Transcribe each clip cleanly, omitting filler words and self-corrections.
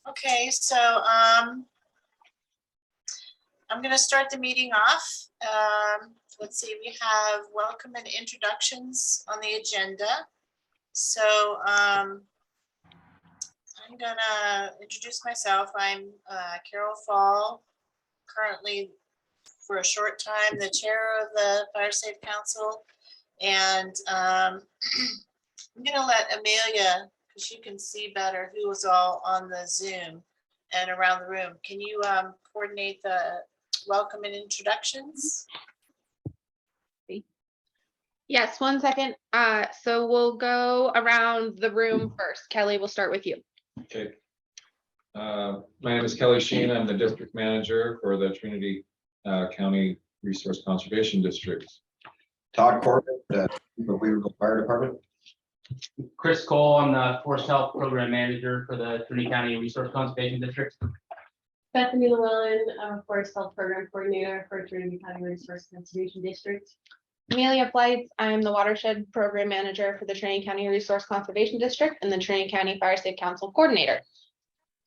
Okay, so I'm going to start the meeting off. Let's see, we have welcome and introductions on the agenda. So I'm going to introduce myself. I'm Carol Fall, currently for a short time the chair of the Fire Safe Council. And I'm going to let Amelia, because you can see better who is all on the Zoom and around the room. Can you coordinate the welcome and introductions? Yes, 1 second. So we'll go around the room first. Kelly, we'll start with you. Okay. My name is Kelly Sheen. I'm the district manager for the Trinity County Resource Conservation District. Todd Corbett, the Weaverville Fire Department. Chris Cole, I'm the Forest Health Program Manager for the Trinity County Resource Conservation District. Bethany Llewellyn, Forest Health Program Coordinator for Trinity County Resource Conservation District. Amelia Flights, I'm the Watershed Program Manager for the Trinity County Resource Conservation District and the Trinity County Fire Safe Council Coordinator.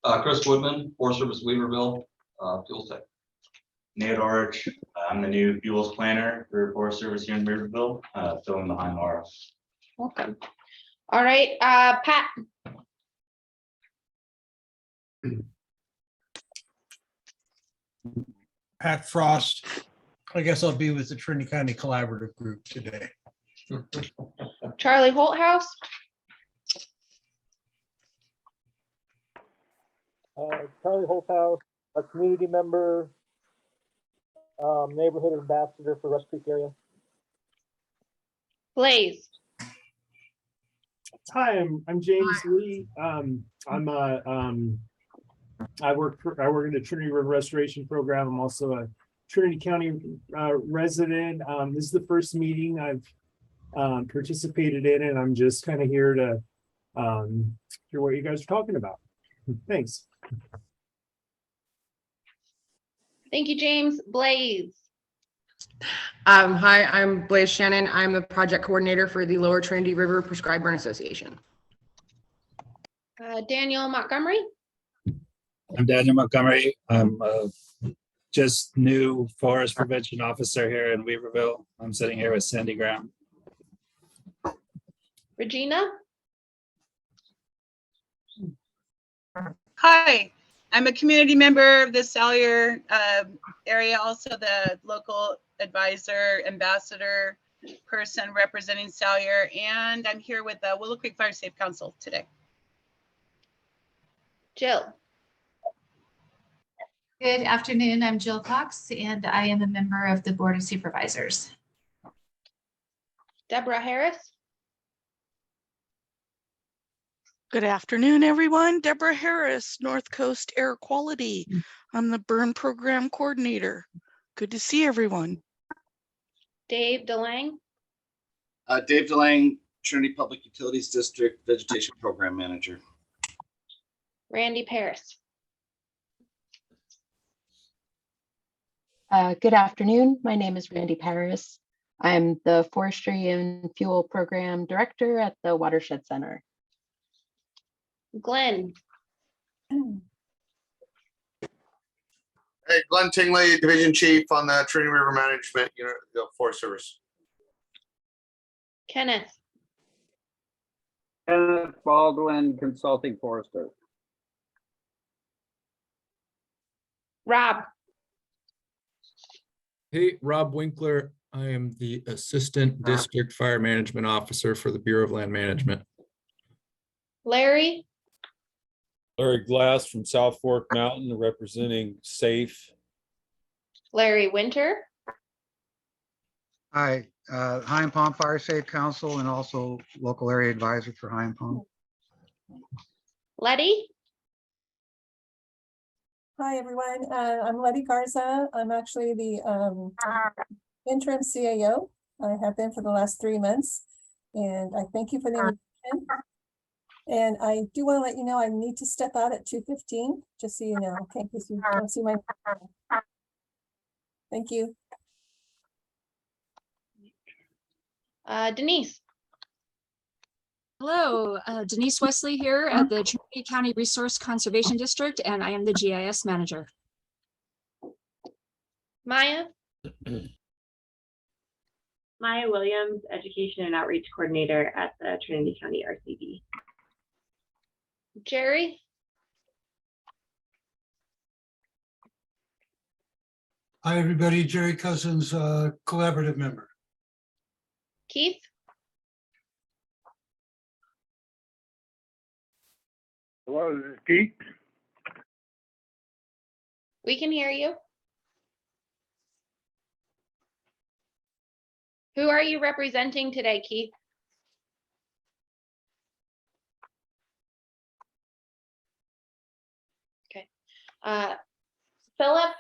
Chris Woodman, Forest Service Weaverville, Fuel Tech. Nate Orich, I'm the new fuels planner for Forest Service here in Weaverville, filling behind Laura. Welcome. All right, Pat. Pat Frost. I guess I'll be with the Trinity County Collaborative Group today. Charlie Holthouse. Charlie Holthouse, a community member, neighborhood ambassador for Rush Creek area. Blaze. Hi, I'm James Lee. I work in the Trinity River Restoration Program. I'm also a Trinity County resident. This is the first meeting I've participated in, and I'm just kind of here to hear what you guys are talking about. Thanks. Thank you, James. Blaze. Hi, I'm Blaze Shannon. I'm the project coordinator for the Lower Trinity River Prescribed Burn Association. Daniel Montgomery. I'm Daniel Montgomery. I'm just new forest prevention officer here in Weaverville. I'm sitting here with Sandy Graham. Regina. Hi, I'm a community member of the Salyer area, also the local advisor, ambassador person representing Salyer, and I'm here with the Willow Creek Fire Safe Council today. Jill. Good afternoon, I'm Jill Cox, and I am a member of the Board of Supervisors. Deborah Harris. Good afternoon, everyone. Deborah Harris, North Coast Air Quality. I'm the Burn Program Coordinator. Good to see everyone. Dave DeLange. Dave DeLange, Trinity Public Utilities District Vegetation Program Manager. Randy Paris. Good afternoon. My name is Randy Paris. I'm the Forestry and Fuel Program Director at the Watershed Center. Glenn. Hey, Glenn Tingley, Division Chief on the Trinity River Management Unit, the Forest Service. Kenneth. Kenneth Baldwin, Consulting Forester. Rob. Hey, Rob Winkler. I am the Assistant District Fire Management Officer for the Bureau of Land Management. Larry. Larry Glass from South Fork Mountain, representing SAFE. Larry Winter. Hi, High and Palm Fire Safe Council and also local area advisor for High and Palm. Letty. Hi, everyone. I'm Letty Garza. I'm actually the interim CAO. I have been for the last 3 months, and I thank you for the invitation. And I do want to let you know I need to step out at 2:15, just so you know, okay, because you don't see my. Thank you. Denise. Hello, Denise Wesley here at the Trinity County Resource Conservation District, and I am the GIS manager. Maya, Maya Williams, Education and Outreach Coordinator at the Trinity County RCD. Jerry, Hi, everybody. Jerry Cousins, collaborative member. Keith, Hello, this is Keith. we can hear you. Who are you representing today, Keith? Okay. Philip,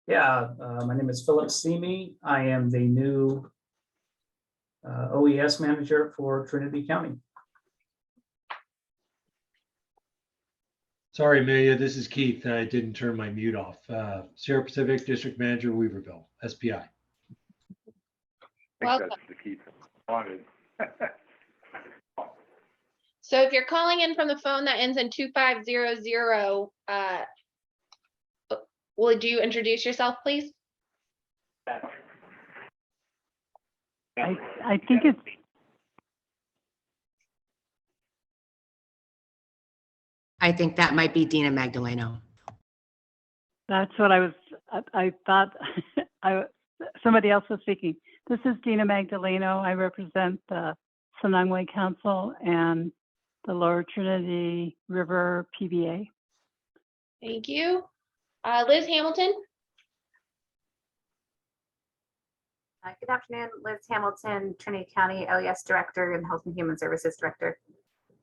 Yeah, my name is Philip Seamy. I am the new OES manager for Trinity County. Sorry, Amelia, this is Keith. I didn't turn my mute off. Sierra Pacific District Manager, Weaverville, SPI. welcome. That's the Keith I wanted. So if you're calling in from the phone that ends in 2500, would you introduce yourself, please? I think it's. I think that might be Dina Magdaleno. That's what I thought, somebody else was speaking. This is Dina Magdaleno. I represent the Sonangway Council and the Lower Trinity River PBA. Thank you. Liz Hamilton. Good afternoon, Liz Hamilton, Trinity County LES Director and Health and Human Services Director.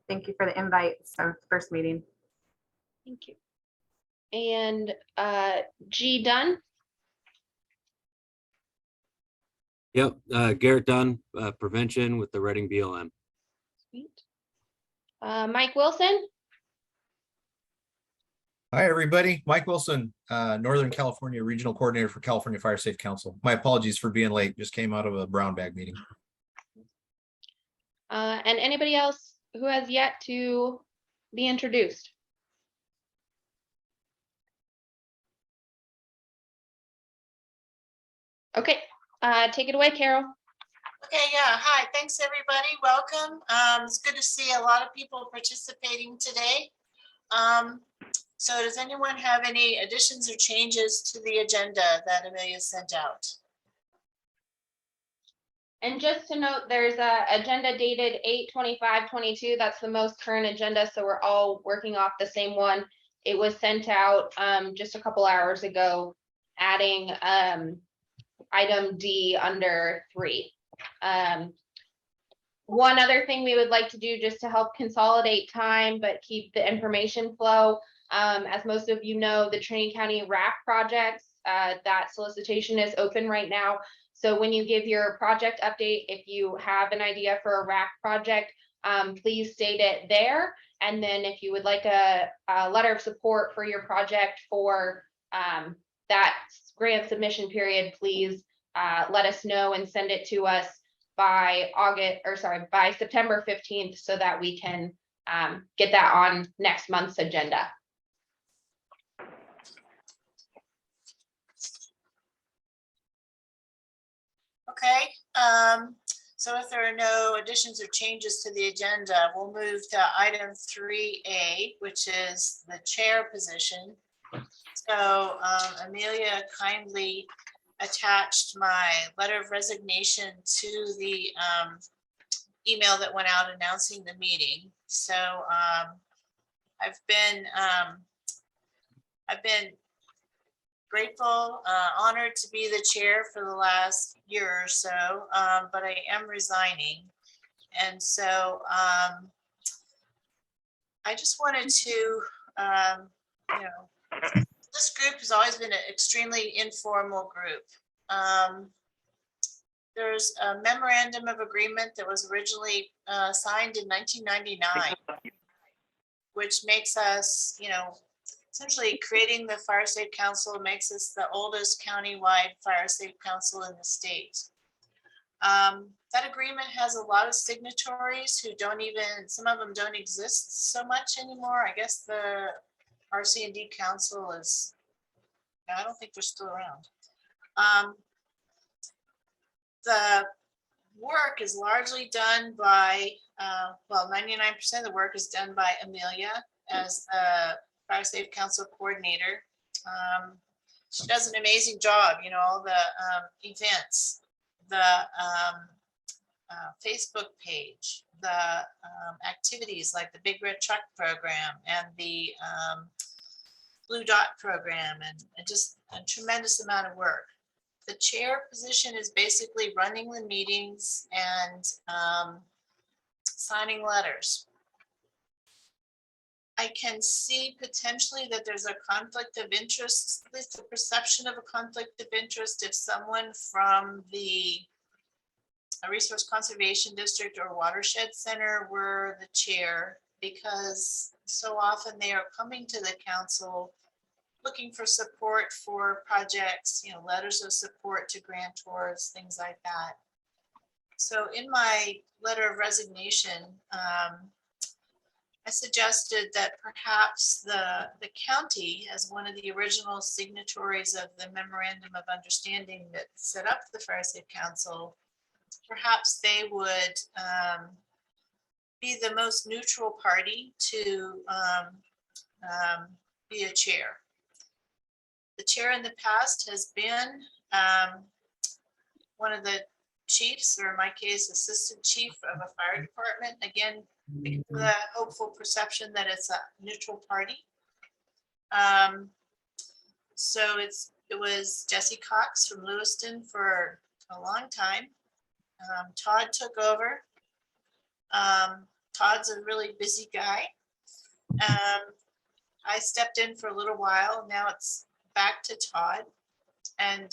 Thank you for the invite. So first meeting. Thank you. And G Dunn. Yep, Garrett Dunn, prevention with the Reading BLM. Sweet. Mike Wilson. Hi, everybody. Mike Wilson, Northern California Regional Coordinator for California Fire Safe Council. My apologies for being late. Just came out of a brown bag meeting. And anybody else who has yet to be introduced? Okay, take it away, Carol. Okay, yeah, hi, thanks everybody, welcome. It's good to see a lot of people participating today. So does anyone have any additions or changes to the agenda that Amelia sent out? And just to note, there's a agenda dated 8/25/22. That's the most current agenda, so we're all working off the same one. It was sent out just a couple hours ago, adding item D under 3. One other thing we would like to do just to help consolidate time but keep the information flow. As most of you know, the Trinity County RAP projects, that solicitation is open right now. So when you give your project update, if you have an idea for a RAP project, please state it there. And then if you would like a letter of support for your project for that grant submission period, please let us know and send it to us by by September 15th so that we can get that on next month's agenda. Okay, so if there are no additions or changes to the agenda, we'll move to item 3A, which is the chair position. So Amelia kindly attached my letter of resignation to the email that went out announcing the meeting. So I've been grateful, honored to be the chair for the last year or so, but I am resigning. And so I just wanted to, this group has always been an extremely informal group. There's a memorandum of agreement that was originally signed in 1999, which makes us, essentially creating the Fire Safe Council makes us the oldest countywide fire safe council in the state. That agreement has a lot of signatories who don't even, some of them don't exist so much anymore. I guess the RC&D Council is, I don't think they're still around. The work is largely done by, well, 99% of the work is done by Amelia as the Fire Safe Council coordinator. She does an amazing job, you know, all the events, the Facebook page, the activities like the Big Red Truck program and the Blue Dot program, and just a tremendous amount of work. The chair position is basically running the meetings and signing letters. I can see potentially that there's a conflict of interest, at least a perception of a conflict of interest, if someone from the Resource Conservation District or Watershed Center were the chair, because so often they are coming to the council looking for support for projects, you know, letters of support to grantors, things like that. So in my letter of resignation, I suggested that perhaps the county, as one of the original signatories of the memorandum of understanding that set up the Fire Safe Council, perhaps they would be the most neutral party to be a chair. The chair in the past has been one of the chiefs, or in my case, assistant chief of a fire department. Again, the hopeful perception that it's a neutral party. So it was Jesse Cox from Lewiston for a long time. Todd took over. Todd's a really busy guy. I stepped in for a little while. Now it's back to Todd. And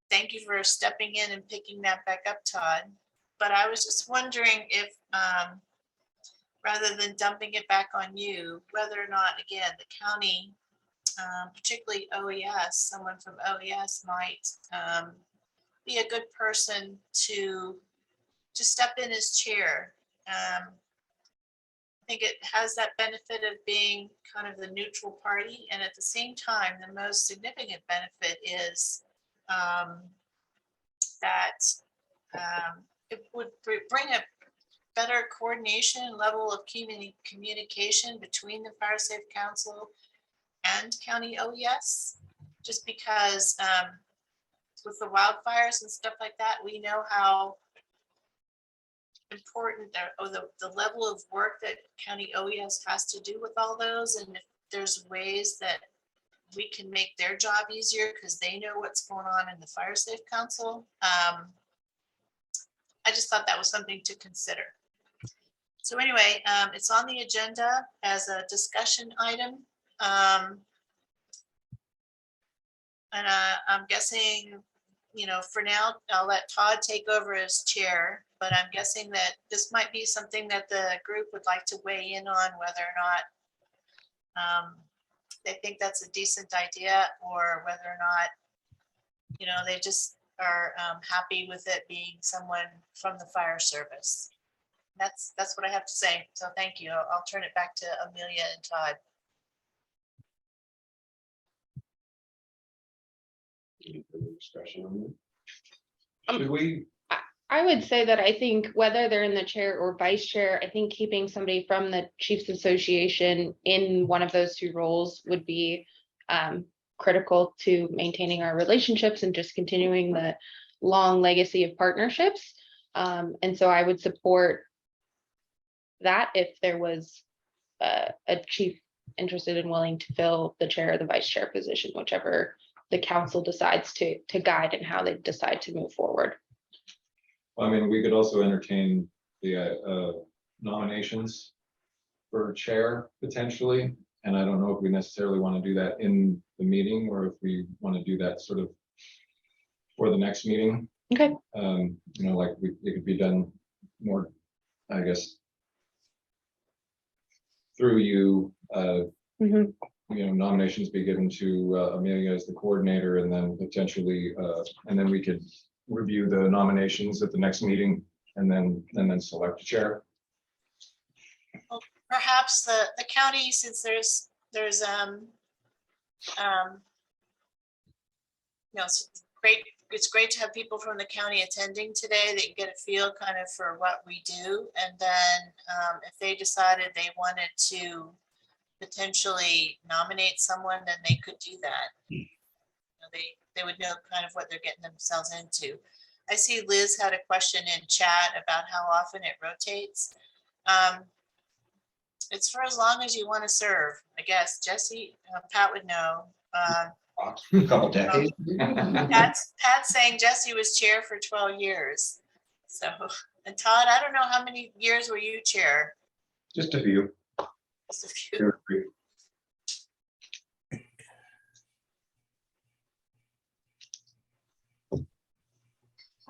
thank you for stepping in and picking that back up, Todd. But I was just wondering if, rather than dumping it back on you, whether or not, again, the county, particularly OES, someone from OES might be a good person to step in as chair. I think it has that benefit of being kind of the neutral party, and at the same time, the most significant benefit is that it would bring a better coordination level of communication between the Fire Safe Council and County OES, just because with the wildfires and stuff like that, we know how important the level of work that County OES has to do with all those, and if there's ways that we can make their job easier because they know what's going on in the Fire Safe Council. I just thought that was something to consider. So anyway, it's on the agenda as a discussion item. And I'm guessing, you know, for now, I'll let Todd take over as chair, but I'm guessing that this might be something that the group would like to weigh in on, whether or not they think that's a decent idea, or whether or not, you know, they just are happy with it being someone from the fire service. That's what I have to say. So thank you. I'll turn it back to Amelia and Todd. Any further discussion on that? Should we? I would say that I think whether they're in the chair or vice chair, I think keeping somebody from the Chiefs Association in one of those two roles would be critical to maintaining our relationships and just continuing the long legacy of partnerships. And so I would support that if there was a chief interested and willing to fill the chair or the vice chair position, whichever the council decides to guide and how they decide to move forward. I mean, we could also entertain the nominations for chair potentially. And I don't know if we necessarily want to do that in the meeting, or if we want to do that sort of for the next meeting. Okay. You know, like it could be done more, I guess, through you. You know, nominations be given to Amelia as the coordinator, and then potentially, and then we could review the nominations at the next meeting and then select a chair. Perhaps the county, since there's it's great to have people from the county attending today that you get a feel kind of for what we do. And then if they decided they wanted to potentially nominate someone, then they could do that. You know, they would know kind of what they're getting themselves into. I see Liz had a question in chat about how often it rotates. It's for as long as you want to serve, I guess. Jesse, Pat would know. A couple decades. Pat's saying Jesse was chair for 12 years. So, and Todd, I don't know how many years were you chair? Just a few. Just a few. 2 or 3.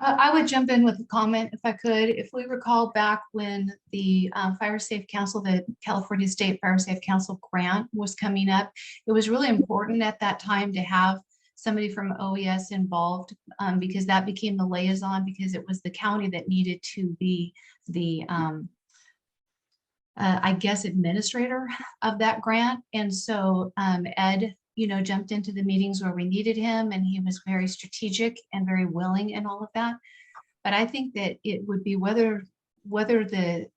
I would jump in with a comment if I could. If we recall back when the Fire Safe Council, the California State Fire Safe Council grant was coming up, it was really important at that time to have somebody from OES involved because that became the liaison, because it was the county that needed to be the, I guess, administrator of that grant. And so Ed, jumped into the meetings where we needed him, and he was very strategic and very willing in all of that. But I think that it would be whether the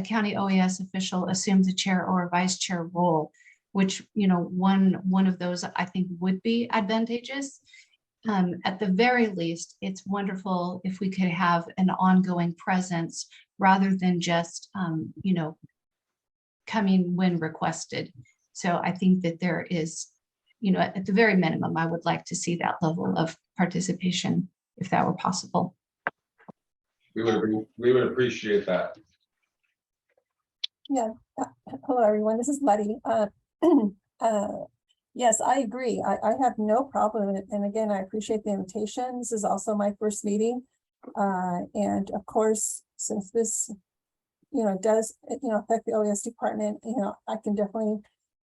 county OES official assumes a chair or a vice chair role, which, one of those I think would be advantageous. At the very least, it's wonderful if we could have an ongoing presence rather than just, coming when requested. So I think that there is, at the very minimum, I would like to see that level of participation if that were possible. We would appreciate that. Yeah. Hello, everyone. This is Letty. Yes, I agree. I have no problem. And again, I appreciate the invitation. This is also my first meeting. And of course, since this, does, affect the OES department, I can definitely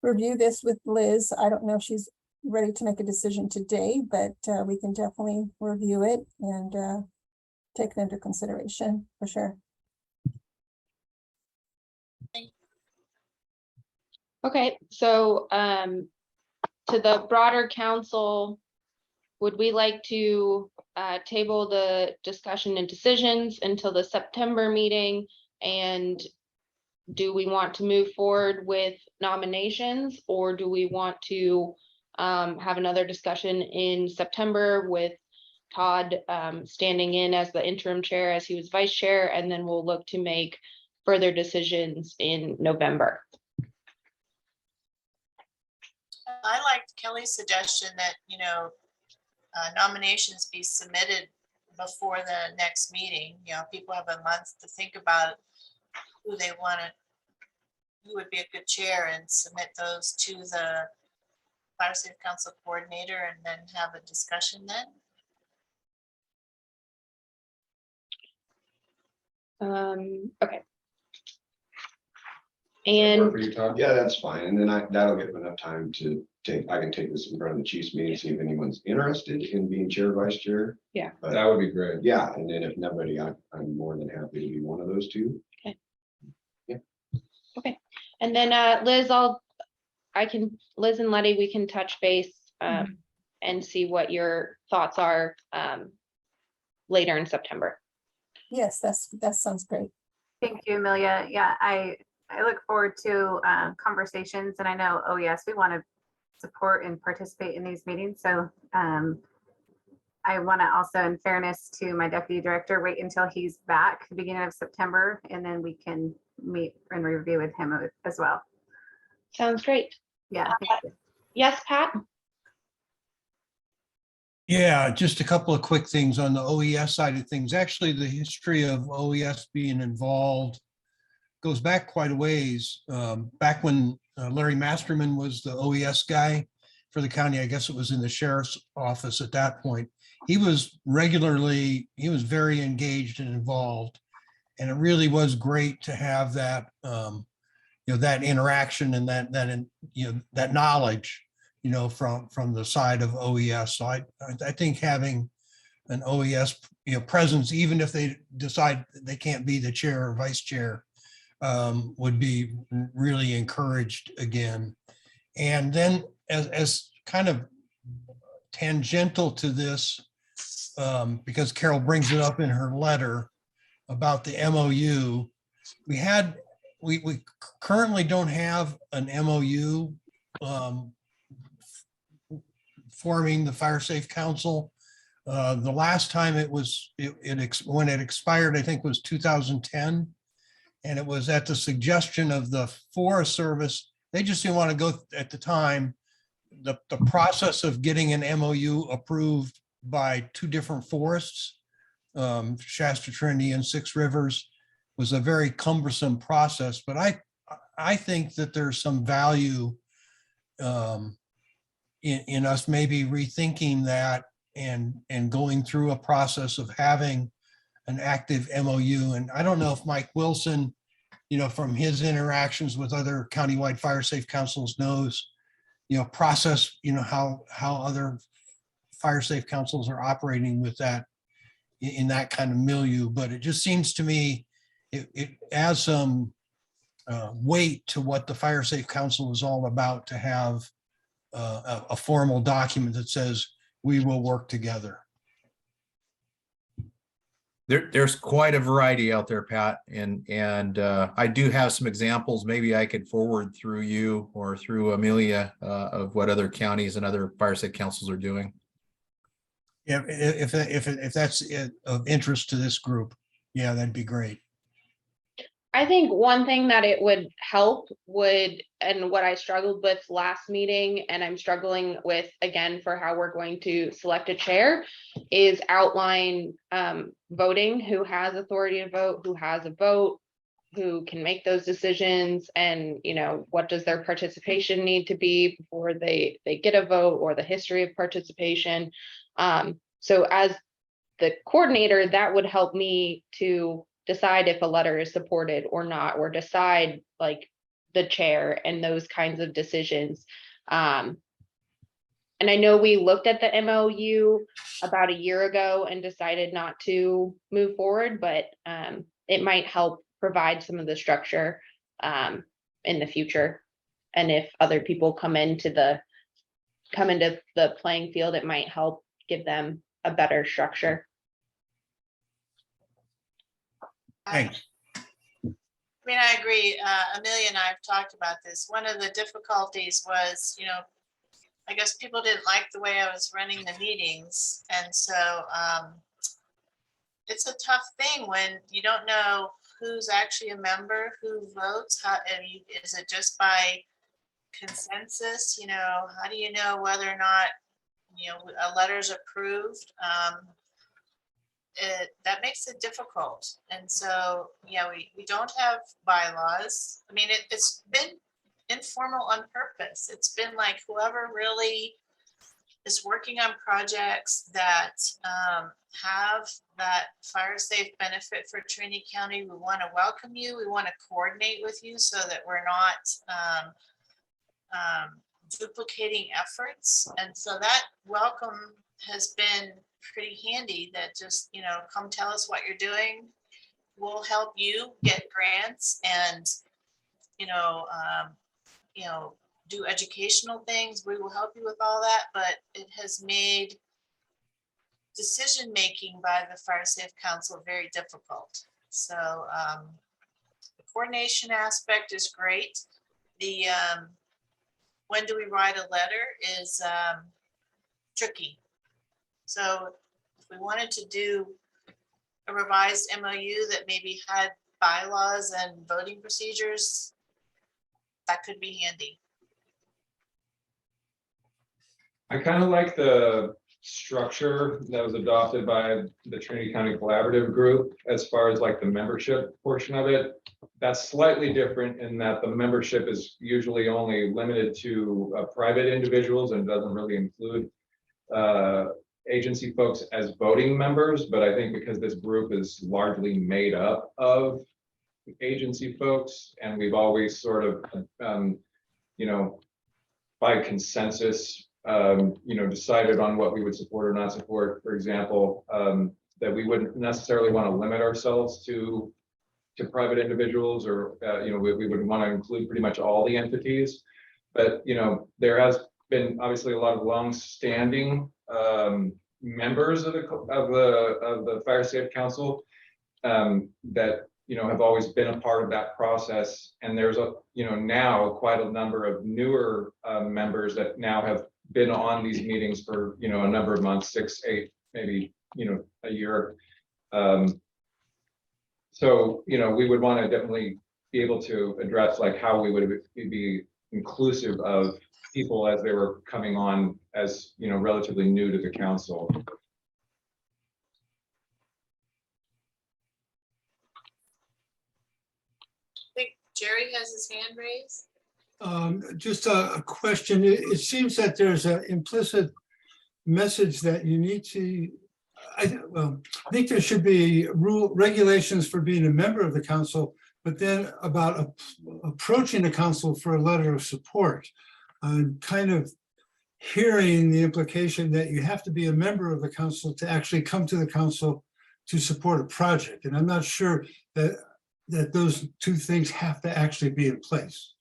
review this with Liz. I don't know if she's ready to make a decision today, but we can definitely review it and take it into consideration for sure. Okay, so to the broader council, would we like to table the discussion and decisions until the September meeting? And do we want to move forward with nominations, or do we want to have another discussion in September with Todd standing in as the interim chair as he was vice chair, and then we'll look to make further decisions in November? I liked Kelly's suggestion that, nominations be submitted before the next meeting. People have a month to think about who they want to, who would be a good chair, and submit those to the Fire Safe Council coordinator and then have a discussion then. Okay. And yeah, that's fine. And then that'll give enough time to I can take this in front of the chiefs meeting, see if anyone's interested in being chair, vice chair. Yeah. But that would be great. Yeah. And then if nobody, I'm more than happy to be one of those two. Okay. Yeah. Okay. And then Liz, Liz and Letty, we can touch base and see what your thoughts are later in September. Yes, that sounds great. Thank you, Amelia. Yeah, I look forward to conversations, and I know, we want to support and participate in these meetings. So I want to also, in fairness to my deputy director, wait until he's back the beginning of September, and then we can meet and review with him as well. Sounds great. Yeah. Yes, Pat? Yeah, just a couple of quick things on the OES side of things. Actually, the history of OES being involved goes back quite a ways. Back when Larry Masterman was the OES guy for the county, I guess it was in the sheriff's office at that point. He was very engaged and involved. And it really was great to have that, that interaction and that knowledge, from the side of OES. So I think having an OES, presence, even if they decide they can't be the chair or vice chair, would be really encouraged again. And then as kind of tangential to this, because Carol brings it up in her letter about the MOU, we currently don't have an MOU forming the Fire Safe Council. The last time when it expired, I think was 2010. And it was at the suggestion of the Forest Service. They just didn't want to go at the time. The process of getting an MOU approved by two different forests, Shasta, Trinity, and Six Rivers, was a very cumbersome process. But I think that there's some value in us maybe rethinking that and going through a process of having an active MOU. And I don't know if Mike Wilson, from his interactions with other countywide fire safe councils knows, process, how other fire safe councils are operating with that in that kind of milieu. But it just seems to me it adds some weight to what the Fire Safe Council is all about, to have a formal document that says we will work together. There's quite a variety out there, Pat, and I do have some examples. Maybe I could forward through you or through Amelia of what other counties and other fire safe councils are doing. Yeah, if that's of interest to this group, yeah, that'd be great. I think one thing that it would help and what I struggled with last meeting, and I'm struggling with again for how we're going to select a chair, is outline voting, who has authority to vote, who has a vote, who can make those decisions, and what does their participation need to be before they get a vote, or the history of participation. So as the coordinator, that would help me to decide if a letter is supported or not, or decide like the chair and those kinds of decisions. And I know we looked at the MOU about a year ago and decided not to move forward, but it might help provide some of the structure in the future. And if other people come into the playing field, it might help give them a better structure. Thanks. I agree. Amelia and I have talked about this. One of the difficulties was, I guess people didn't like the way I was running the meetings. And so it's a tough thing when you don't know who's actually a member, who votes, is it just by consensus? How do you know whether or not, a letter's approved? That makes it difficult. And so, yeah, we don't have bylaws. It's been informal on purpose. It's been like whoever really is working on projects that have that fire safe benefit for Trinity County. We want to welcome you. We want to coordinate with you so that we're not duplicating efforts. And so that welcome has been pretty handy, that just, come tell us what you're doing. We'll help you get grants and, do educational things. We will help you with all that, but it has made decision-making by the Fire Safe Council very difficult. So the coordination aspect is great. The when do we write a letter is tricky. So if we wanted to do a revised MOU that maybe had bylaws and voting procedures, that could be handy. I kind of like the structure that was adopted by the Trinity County Collaborative Group as far as like the membership portion of it. That's slightly different in that the membership is usually only limited to private individuals and doesn't really include agency folks as voting members. But I think because this group is largely made up of agency folks, and we've always sort of, by consensus, decided on what we would support or not support, for example, that we wouldn't necessarily want to limit ourselves to private individuals, or, we would want to include pretty much all the entities. But, there has been obviously a lot of long-standing members of the Fire Safe Council that, have always been a part of that process. And there's now quite a number of newer members that now have been on these meetings for, a number of months, 6, 8, maybe, a year. So, we would want to definitely be able to address like how we would be inclusive of people as they were coming on as, relatively new to the council. I think Jerry has his hand raised. Just a question. It seems that there's an implicit message that you need to, I think there should be regulations for being a member of the council, but then about approaching the council for a letter of support. I'm kind of hearing the implication that you have to be a member of the council to actually come to the council to support a project. And I'm not sure that those two things have to actually be in place.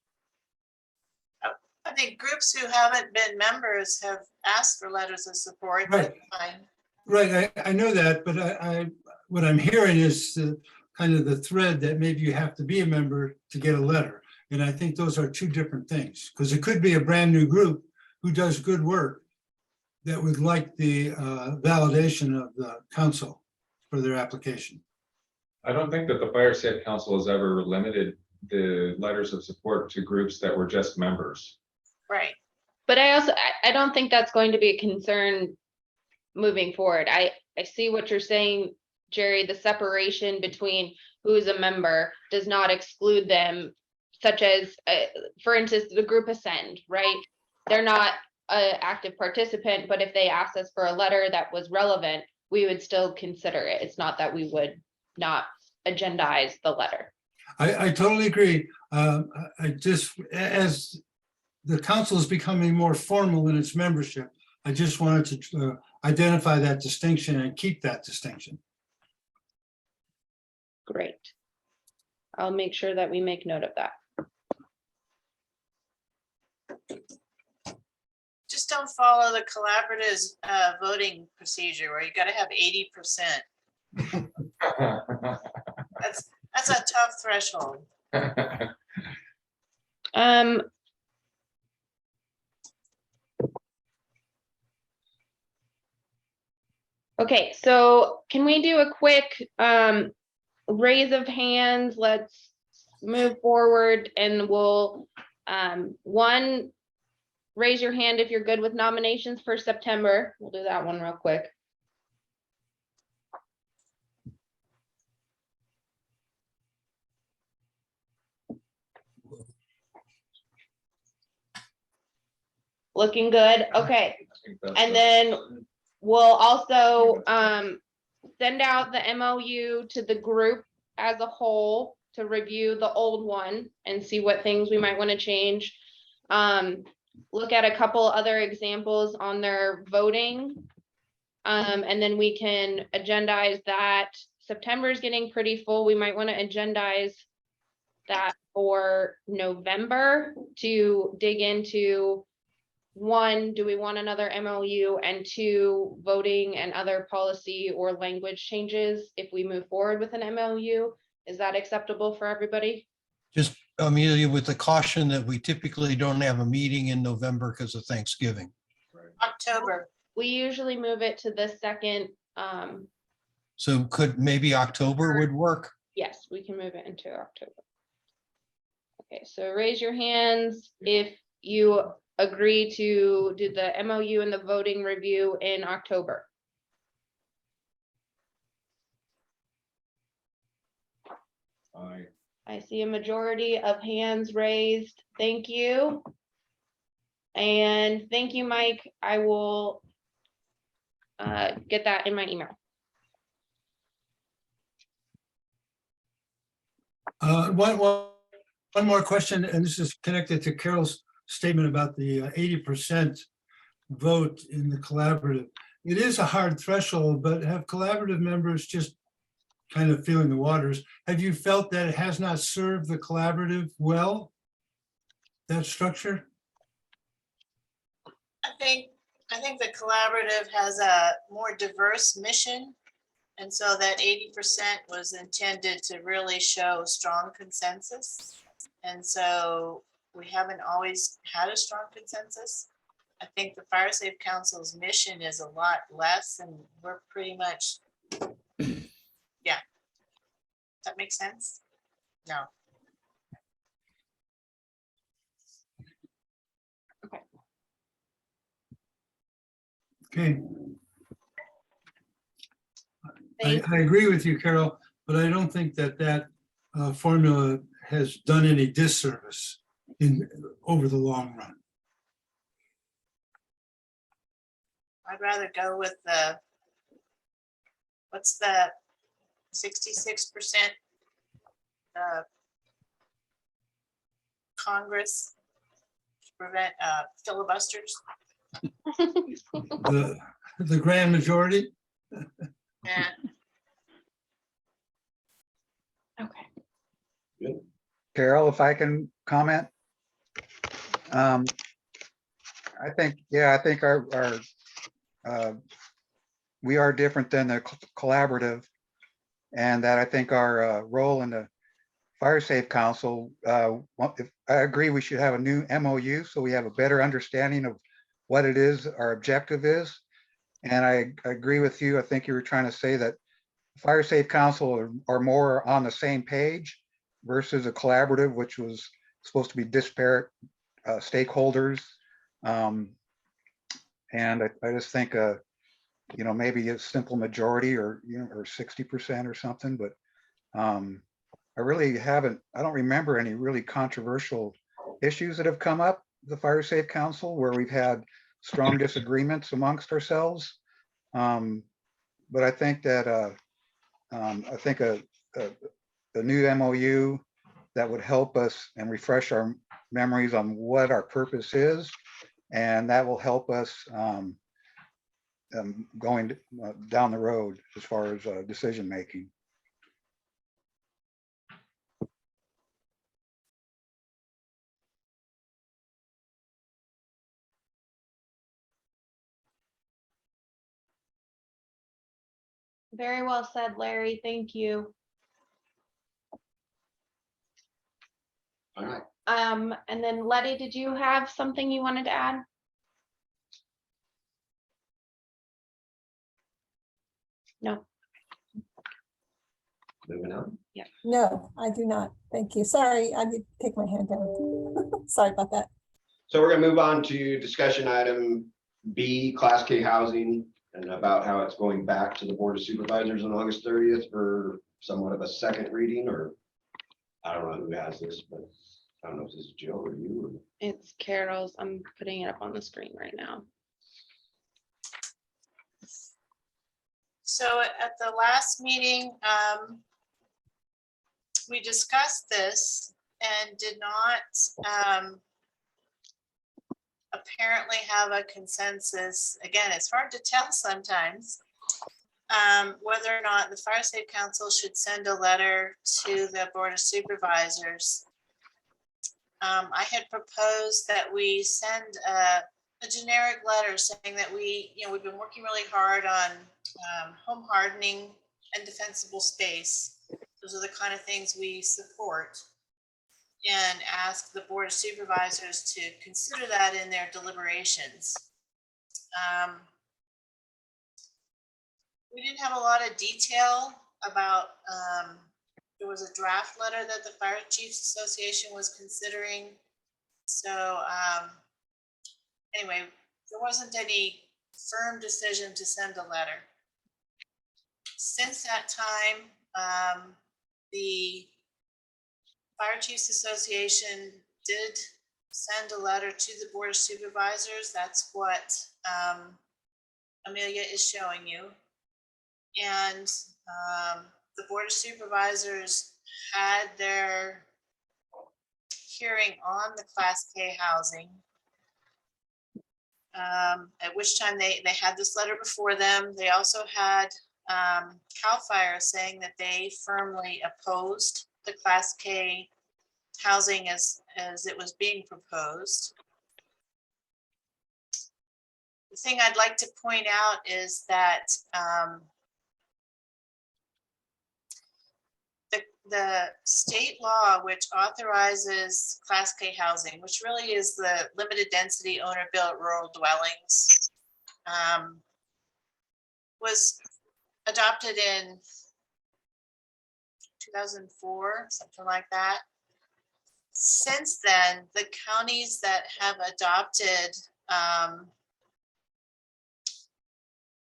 I think groups who haven't been members have asked for letters of support. Right. That's fine. Right, I know that, but what I'm hearing is kind of the thread that maybe you have to be a member to get a letter. And I think those are two different things, because it could be a brand new group who does good work that would like the validation of the council for their application. I don't think that the Fire Safe Council has ever limited the letters of support to groups that were just members. Right. But I don't think that's going to be a concern moving forward. I see what you're saying, Jerry. The separation between who's a member does not exclude them, such as, for instance, the group Ascend, right? They're not an active participant, but if they asked us for a letter that was relevant, we would still consider it. It's not that we would not agendize the letter. I totally agree. I just, as the council is becoming more formal in its membership, I just wanted to identify that distinction and keep that distinction. Great. I'll make sure that we make note of that. Just don't follow the collaborative's voting procedure where you got to have 80%. That's a tough threshold. Okay, so can we do a quick raise of hands? Let's move forward, and we'll one, raise your hand if you're good with nominations for September. We'll do that one real quick. Looking good. Okay. And then we'll also send out the MOU to the group as a whole to review the old one and see what things we might want to change. Look at a couple other examples on their voting. And then we can agendize that. September is getting pretty full. We might want to agendize that for November to dig into, one, do we want another MOU, and two, voting and other policy or language changes if we move forward with an MOU. Is that acceptable for everybody? Just Amelia, with the caution that we typically don't have a meeting in November because of Thanksgiving. October. We usually move it to the second. So could maybe October would work? Yes, we can move it into October. Okay, so raise your hands if you agree to do the MOU and the voting review in October. Aye. I see a majority of hands raised. Thank you. And thank you, Mike. I will get that in my email. One more question, and this is connected to Carol's statement about the 80%. vote in the collaborative. It is a hard threshold, but have collaborative members just kind of feeling the waters? Have you felt that it has not served the collaborative well, that structure? I think the collaborative has a more diverse mission. And so that 80% was intended to really show strong consensus. And so we haven't always had a strong consensus. I think the Fire Safe Council's mission is a lot less, and we're pretty much, yeah. That makes sense? No. Okay. I agree with you, Carol, but I don't think that that formula has done any disservice over the long run. I'd rather go with the, what's the 66% Congress to prevent filibusters. The grand majority. Yeah. Okay. Carol, if I can comment. I think our we are different than the collaborative, and that I think our role in the Fire Safe Council, I agree we should have a new MOU so we have a better understanding of what it is, our objective is. And I agree with you. I think you were trying to say that Fire Safe Council are more on the same page versus a collaborative, which was supposed to be disparate stakeholders. And I just think, you know, maybe a simple majority or 60% or something, but I really haven't, I don't remember any really controversial issues that have come up the Fire Safe Council where we've had strong disagreements amongst ourselves. But I think that a new MOU that would help us and refresh our memories on what our purpose is, and that will help us going down the road as far as decision making. Very well said, Larry. Thank you. All right. And then Letty, did you have something you wanted to add? No. Moving on. Yeah. No, I do not. Thank you. Sorry, I did take my hand down. Sorry about that. So we're gonna move on to discussion item B, Class K housing, and about how it's going back to the Board of Supervisors on August 30th for somewhat of a second reading, or I don't know who has this, but I don't know if this is Jill or you. Or... It's Carol's. I'm putting it up on the screen right now. So at the last meeting, we discussed this and did not apparently have a consensus. Again, it's hard to tell sometimes whether or not the Fire Safe Council should send a letter to the Board of Supervisors. I had proposed that we send a generic letter saying that we've been working really hard on home hardening and defensible space. Those are the kind of things we support, and ask the Board of Supervisors to consider that in their deliberations. We didn't have a lot of detail about, there was a draft letter that the Fire Chiefs Association was considering. So anyway, there wasn't any firm decision to send a letter. Since that time, the Fire Chiefs Association did send a letter to the Board of Supervisors. That's what Amelia is showing you. And the Board of Supervisors had their hearing on the Class K housing. at which time they had this letter before them. They also had CAL FIRE saying that they firmly opposed the Class K housing as it was being proposed. The thing I'd like to point out is that the state law, which authorizes Class K housing, which really is the limited density owner built rural dwellings, was adopted in 2004, something like that. Since then, the counties that have adopted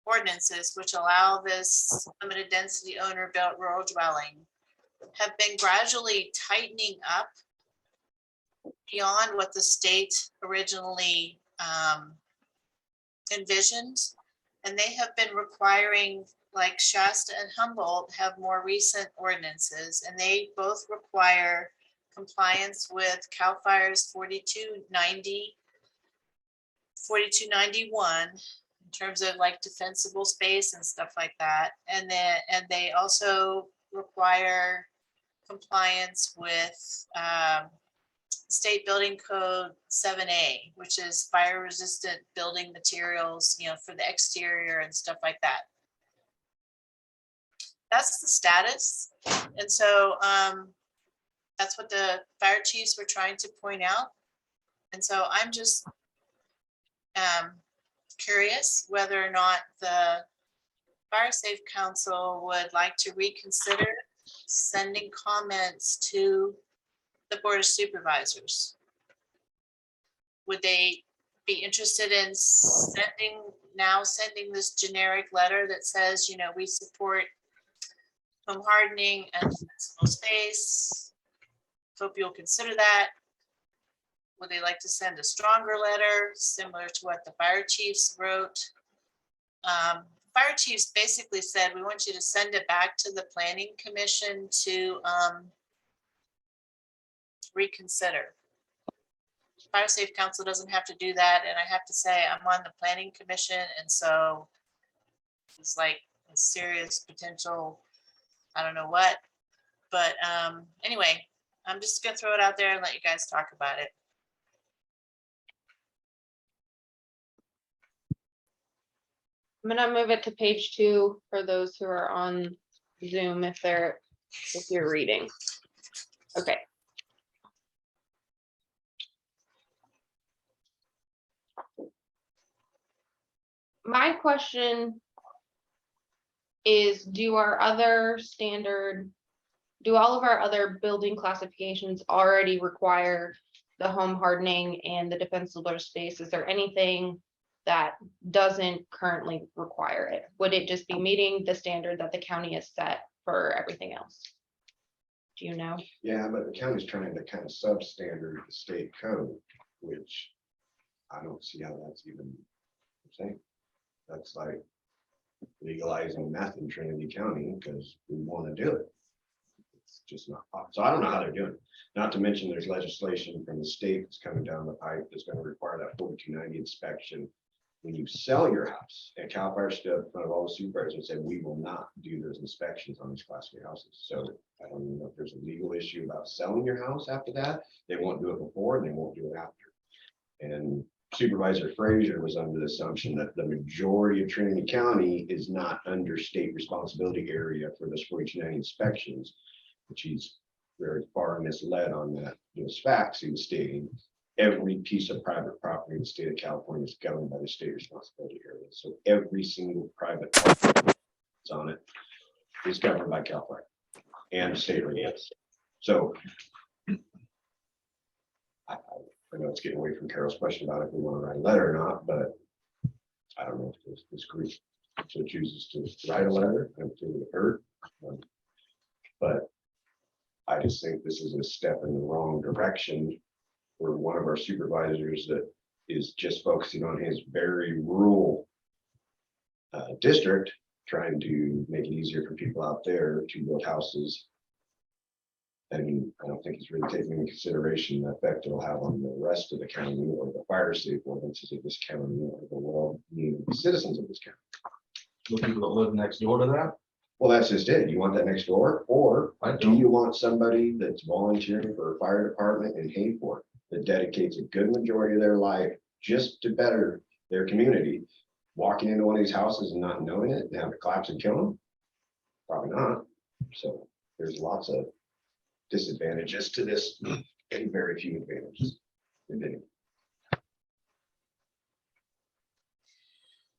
ordinances which allow this limited density owner built rural dwelling have been gradually tightening up beyond what the state originally envisioned. And they have been requiring, like Shasta and Humboldt have more recent ordinances, and they both require compliance with CAL FIRE's 4290, 4291 in terms of like defensible space and stuff like that. And they also require compliance with State Building Code 7A, which is fire resistant building materials, for the exterior and stuff like that. That's the status. And so that's what the fire chiefs were trying to point out. And so I'm just curious whether or not the Fire Safe Council would like to reconsider sending comments to the Board of Supervisors. Would they be interested in sending this generic letter that says, we support home hardening and defensible space? Hope you'll consider that. Would they like to send a stronger letter similar to what the fire chiefs wrote? Fire chiefs basically said, we want you to send it back to the Planning Commission to reconsider. Fire Safe Council doesn't have to do that. And I have to say, I'm on the Planning Commission. And so it's like a serious potential, I don't know what. But anyway, I'm just going to throw it out there and let you guys talk about it. I'm gonna move it to page 2 for those who are on Zoom if you're reading. Okay. My question is, do all of our other building classifications already require the home hardening and the defensible space? Is there anything that doesn't currently require it? Would it just be meeting the standard that the county has set for everything else? Do you know? Yeah, but the county's trying to kind of substandard the state code, which I don't see how that's even the same. That's like legalizing meth in Trinity County because we want to do it. It's just not possible. So I don't know how they're doing it. Not to mention there's legislation from the state that's coming down the pipe that's going to require that 4290 inspection when you sell your house. And CAL FIRE stood in front of all the supervisors and said, we will not do those inspections on these Class A houses. So I don't know if there's a legal issue about selling your house after that. They won't do it before and they won't do it after. And Supervisor Frazier was under the assumption that the majority of Trinity County is not under state responsibility area for this 4290 inspections, which he's very far misled on that. Those facts he was stating. Every piece of private property in the state of California is governed by the state responsibility area. So every single private property that's on it is governed by CAL FIRE and the state regulations. So I know it's getting away from Carol's question about if we want to write a letter or not, but I don't know if this group so chooses to write a letter. I don't think it would hurt. But I just think this is a step in the wrong direction for one of our supervisors that is just focusing on his very rural district, trying to make it easier for people out there to build houses And I don't think it's really taking into consideration the effect it'll have on the rest of the county or the fire safe ordinances of this county or the world, the citizens of this county. The people that live next door to that. Well, that's just it. You want that next door, or do you want somebody that's volunteering for a fire department in Hayport that dedicates a good majority of their life just to better their community, walking into one of these houses and not knowing it and have to collapse and kill them? Probably not. So there's lots of disadvantages to this and very few advantages. if any.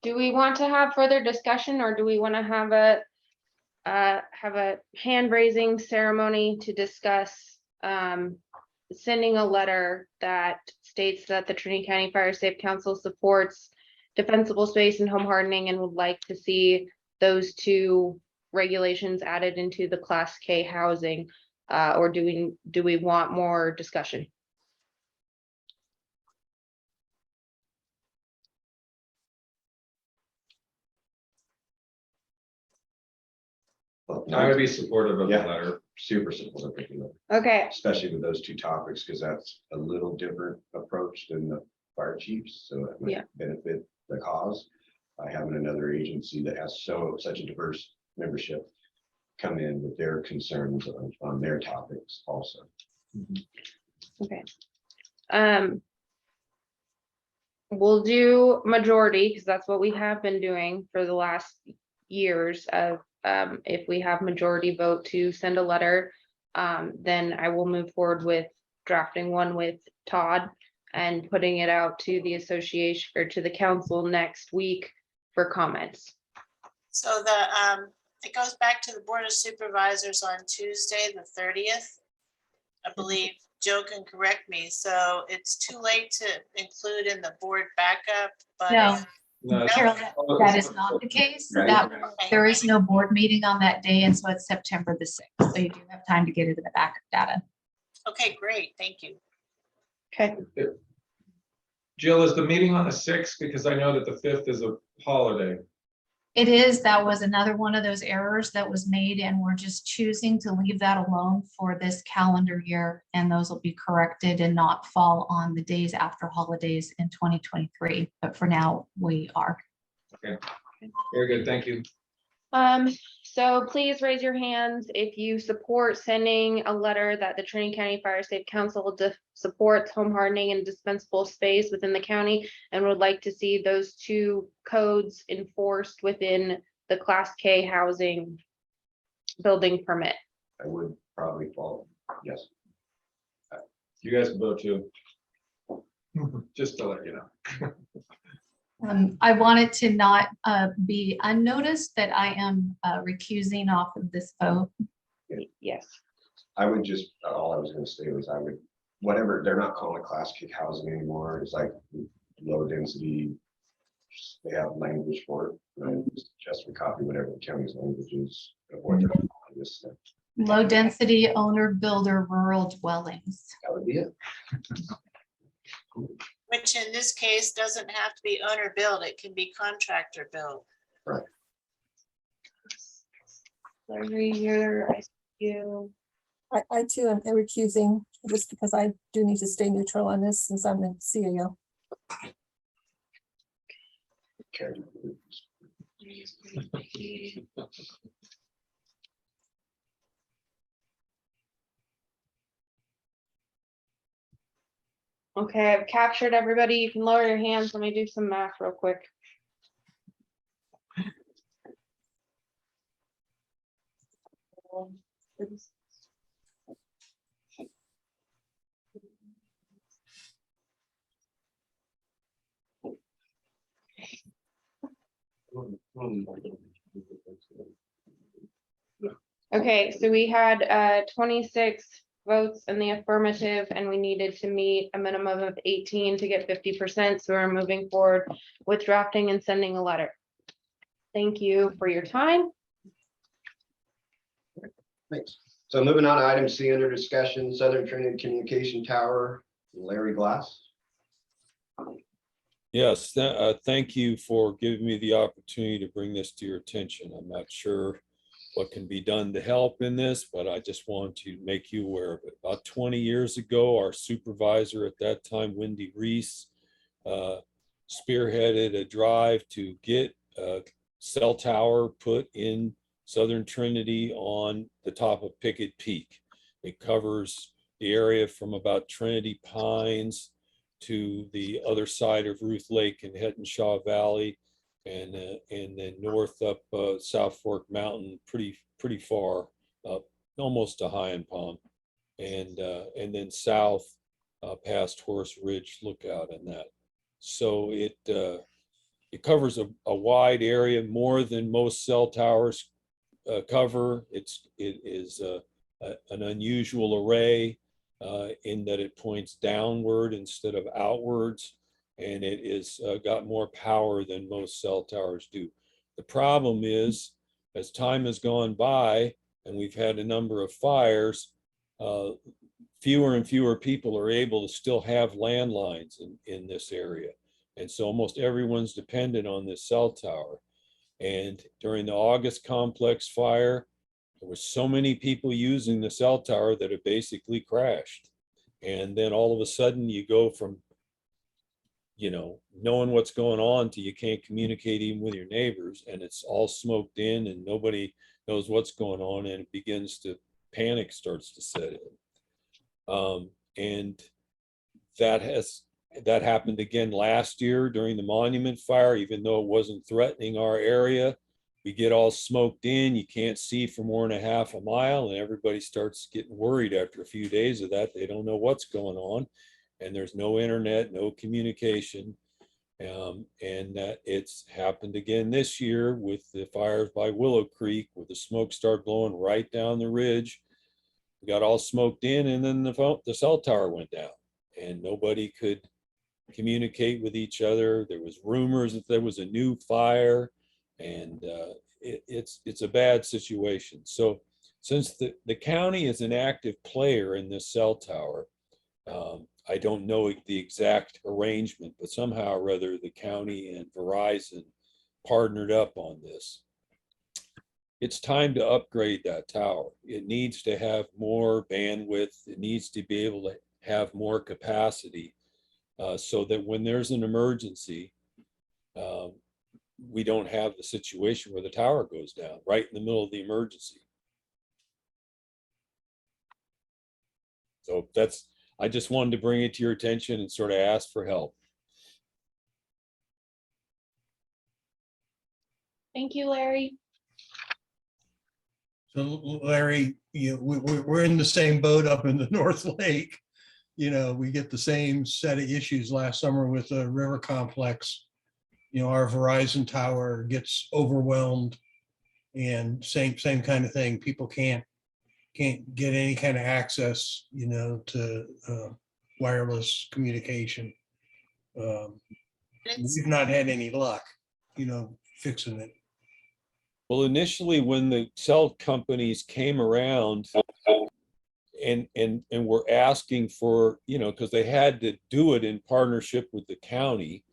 Do we want to have further discussion, or do we want to have a hand raising ceremony to discuss sending a letter that states that the Trinity County Fire Safe Council supports defensible space and home hardening and would like to see those two regulations added into the Class K housing? Or do we want more discussion? I would be supportive of the Yeah. letter. Super supportive of the letter, Okay, especially with those two topics, because that's a little different approach than the fire chiefs, so it Yeah. might benefit the cause by having another agency that has such a diverse membership come in with their concerns on their topics also. okay. We'll do majority, because that's what we have been doing for the last years of, if we have majority vote to send a letter, then I will move forward with drafting one with Todd and putting it out to the association or to the council next week for comments. So it goes back to the Board of Supervisors on Tuesday, the 30th. I believe Joe can correct me. So it's too late to include in the board backup, but. No, No, Carol, that is not the case. That, there is no board meeting on that day, and so it's September the 6th. So you do have time to get into the backup data. Okay, great. Thank you. Okay. Jill, is the meeting on the 6th? Because I know that the 5th is a holiday. It is, that was another one of those errors that was made, and we're just choosing to leave that alone for this calendar year. And those will be corrected and not fall on the days after holidays in 2023. But for now, we are. Okay, very good. Thank you. So please raise your hands if you support sending a letter that the Trinity County Fire Safe Council supports home hardening and dispensable space within the county and would like to see those two codes enforced within the Class K housing building permit. I would probably follow, yes. You guys can vote too. Just to let you know. I wanted to not be unnoticed that I am recusing off of this vote. Yes. I would just, all I was gonna say was I would, whatever, they're not calling it class kick housing anymore. It's like low density. They have language for it. And just copy whatever the county's language is of what they're calling this stuff. Low density owner builder rural dwellings. That would be it. Which in this case doesn't have to be owner built. It can be contractor built. Right. Larry, you're, I see you. I too am recusing just because I do need to stay neutral on this since I'm the CAO. Okay, I've captured everybody. You can lower your hands. Let me do some math real quick. Okay, so we had 26 votes in the affirmative, and we needed to meet a minimum of 18 to get 50%. So we're moving forward with drafting and sending a letter. Thank you for your time. Thanks. So moving on to item C under discussion, Southern Trinity Communication Tower, Larry Glass. Yes, thank you for giving me the opportunity to bring this to your attention. I'm not sure what can be done to help in this, but I just want to make you aware of it. About 20 years ago, our supervisor at that time, Wendy Reese, spearheaded a drive to get a cell tower put in Southern Trinity on the top of Picket Peak. It covers the area from about Trinity Pines to the other side of Ruth Lake and Hettenshaw Valley, and then north up South Fork Mountain, pretty far up, almost to High and Palm, and then south past Horse Ridge Lookout and that. So it covers a wide area, more than most cell towers cover. It is an unusual array in that it points downward instead of outwards, and it is got more power than most cell towers do. The problem is, as time has gone by and we've had a number of fires, fewer and fewer people are able to still have landlines in this area. And so almost everyone's dependent on this cell tower. And during the August complex fire, there was so many people using the cell tower that it basically crashed. And then all of a sudden you go from, knowing what's going on to you can't communicate even with your neighbors, and it's all smoked in and nobody knows what's going on, and it begins to, panic starts to set in. And that happened again last year during the Monument Fire. Even though it wasn't threatening our area, we get all smoked in, you can't see for more than a half a mile, and everybody starts getting worried after a few days of that. They don't know what's going on, and there's no internet, no communication. And that it's happened again this year with the fires by Willow Creek, where the smoke started blowing right down the ridge. We got all smoked in, and then the cell tower went down, and nobody could communicate with each other. There was rumors that there was a new fire, and it's a bad situation. So since the county is an active player in this cell tower, I don't know the exact arrangement, but somehow or other the county and Verizon partnered up on this. It's time to upgrade that tower. It needs to have more bandwidth. It needs to be able to have more capacity, so that when there's an emergency, we don't have the situation where the tower goes down right in the middle of the emergency. So I just wanted to bring it to your attention and sort of ask for help. Thank you, Larry. So Larry, we're in the same boat up in the North Lake. We get the same set of issues last summer with the river complex. Our Verizon tower gets overwhelmed, and same kind of thing. People can't get any kind of access, to wireless communication. We've not had any luck, fixing it. Well, initially when the cell companies came around and were asking for, because they had to do it in partnership with the county,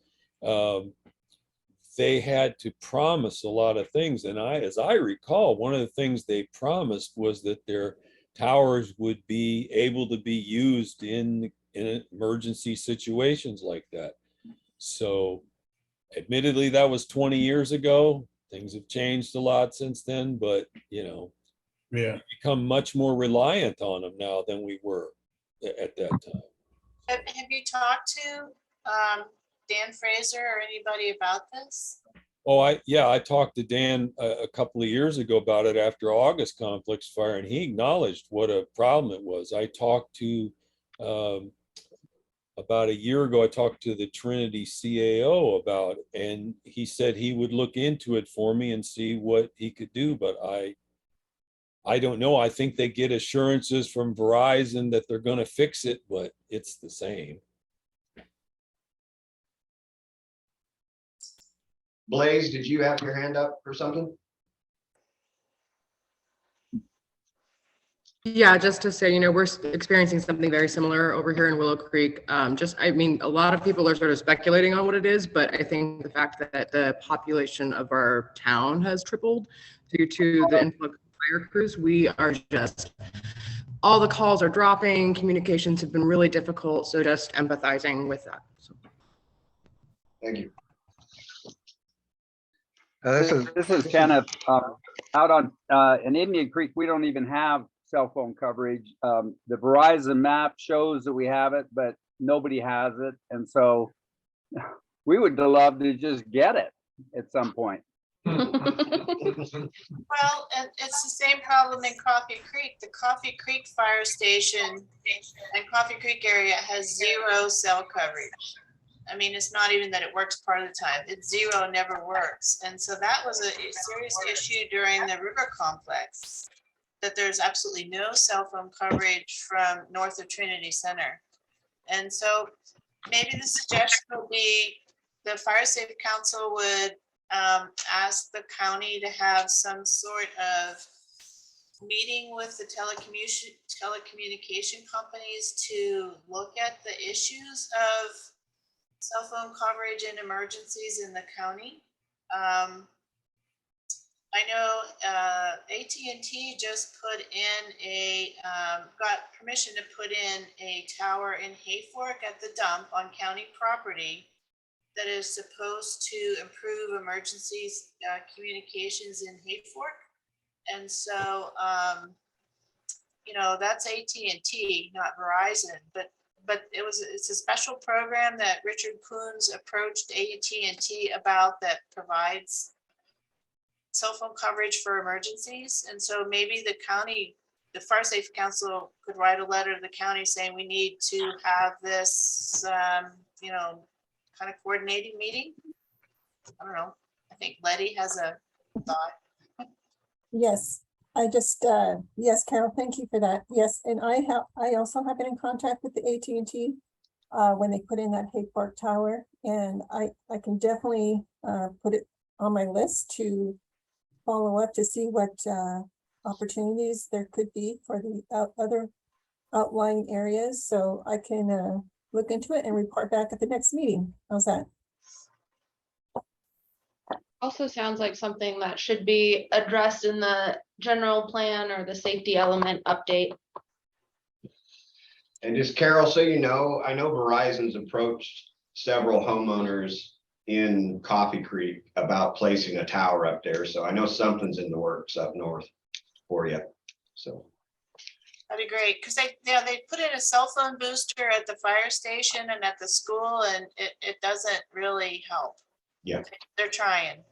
they had to promise a lot of things. And as I recall, one of the things they promised was that their towers would be able to be used in emergency situations like that. So admittedly, that was 20 years ago. Things have changed a lot since then, but yeah, we've become much more reliant on them now than we were at that time. Have you talked to Dan Fraser or anybody about this? Oh, I talked to Dan a couple of years ago about it after August complex fire, and he acknowledged what a problem it was. I talked to about a year ago, I talked to the Trinity CAO about it, and he said he would look into it for me and see what he could do, but I don't know. I think they get assurances from Verizon that they're going to fix it, but it's the same. Blaze, did you have your hand up for something? Yeah, just to say, we're experiencing something very similar over here in Willow Creek. A lot of people are sort of speculating on what it is, but I think the fact that the population of our town has tripled due to the influx of fire crews. We are just, all the calls are dropping, communications have been really difficult, so just empathizing with that. So. Thank you. This is Kenneth. Out on in Indian Creek, we don't even have cell phone coverage. The Verizon map shows that we have it, but nobody has it. And so we would love to just get it at some point. Well, and it's the same problem in Coffee Creek. The Coffee Creek Fire Station and Coffee Creek area has 0 cell coverage. I mean, it's not even that it works part of the time. It's 0, never works. And so that was a serious issue during the river complex, that there's absolutely no cell phone coverage from north of Trinity Center. And so maybe the suggestion would be the Fire Safe Council would ask the county to have some sort of meeting with the telecommunication companies to look at the issues of cell phone coverage in emergencies in the county. I know AT&T just put in got permission to put in a tower in Hayfork at the dump on county property that is supposed to improve emergencies communications in Hayfork. And so, that's AT&T, not Verizon, but it's a special program that Richard Coons approached AT&T about that provides cell phone coverage for emergencies. And so maybe the county, the Fire Safe Council could write a letter to the county saying we need to have this, kind of coordinating meeting. I don't know. I think Letty has a thought. Yes, yes, Carol, thank you for that. Yes, and I also have been in contact with the AT&T when they put in that Hayfork tower, and I can definitely put it on my list to follow up to see what opportunities there could be for the other outlying areas. So I can look into it and report back at the next meeting. How's that? Also sounds like something that should be addressed in the general plan or the safety element update. And just Carol, so you know, I know Verizon's approached several homeowners in Coffee Creek about placing a tower up there. So I know something's in the works up north for you. So That'd be great, because they put in a cell phone booster at the fire station and at the school, and it doesn't really help. Yeah, they're trying.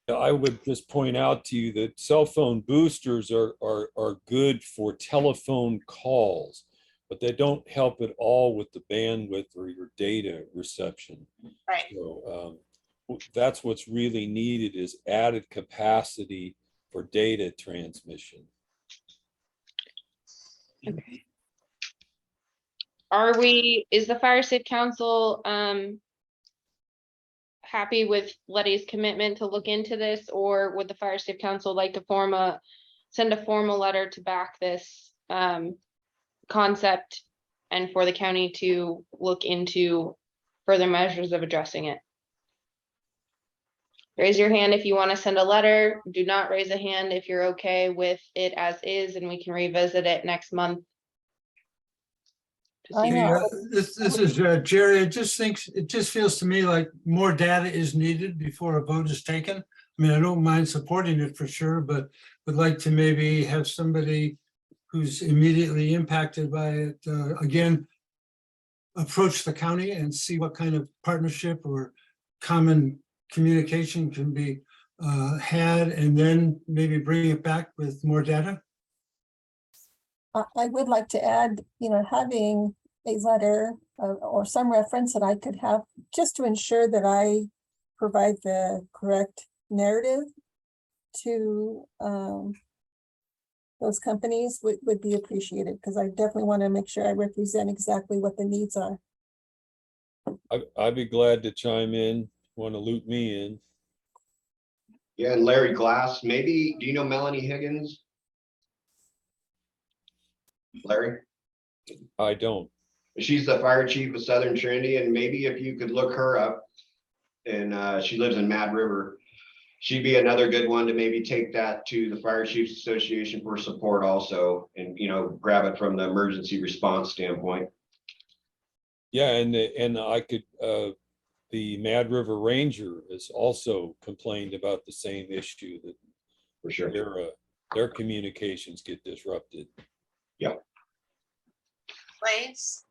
I would just point out to you that cell phone boosters are good for telephone calls, but they don't help at all with the bandwidth or your data reception. Right. So that's what's really needed is added capacity for data transmission. Okay. Is the Fire Safe Council happy with Letty's commitment to look into this, or would the Fire Safe Council like to send a formal letter to back this concept and for the county to look into further measures of addressing it? Raise your hand if you want to send a letter. Do not raise a hand if you're okay with it as is, and we can revisit it next month. This is Jerry. It just feels to me like more data is needed before a vote is taken. I mean, I don't mind supporting it for sure, but would like to maybe have somebody who's immediately impacted by it, again, approach the county and see what kind of partnership or common communication can be had, and then maybe bring it back with more data. I would like to add, having a letter or some reference that I could have just to ensure that I provide the correct narrative to those companies would be appreciated, because I definitely want to make sure I represent exactly what the needs are. I'd be glad to chime in. Want to loop me in? Yeah, and Larry Glass, maybe, do you know Melanie Higgins? Larry? I don't. She's the fire chief of Southern Trinity, and maybe if you could look her up, and she lives in Mad River. she'd be another good one to maybe take that to the Fire Chiefs Association for support also, and, you know, grab it from the emergency response standpoint. Yeah, and I could, the Mad River Ranger has also complained about the same issue, that For sure. their communications get disrupted. Yeah. Blaze?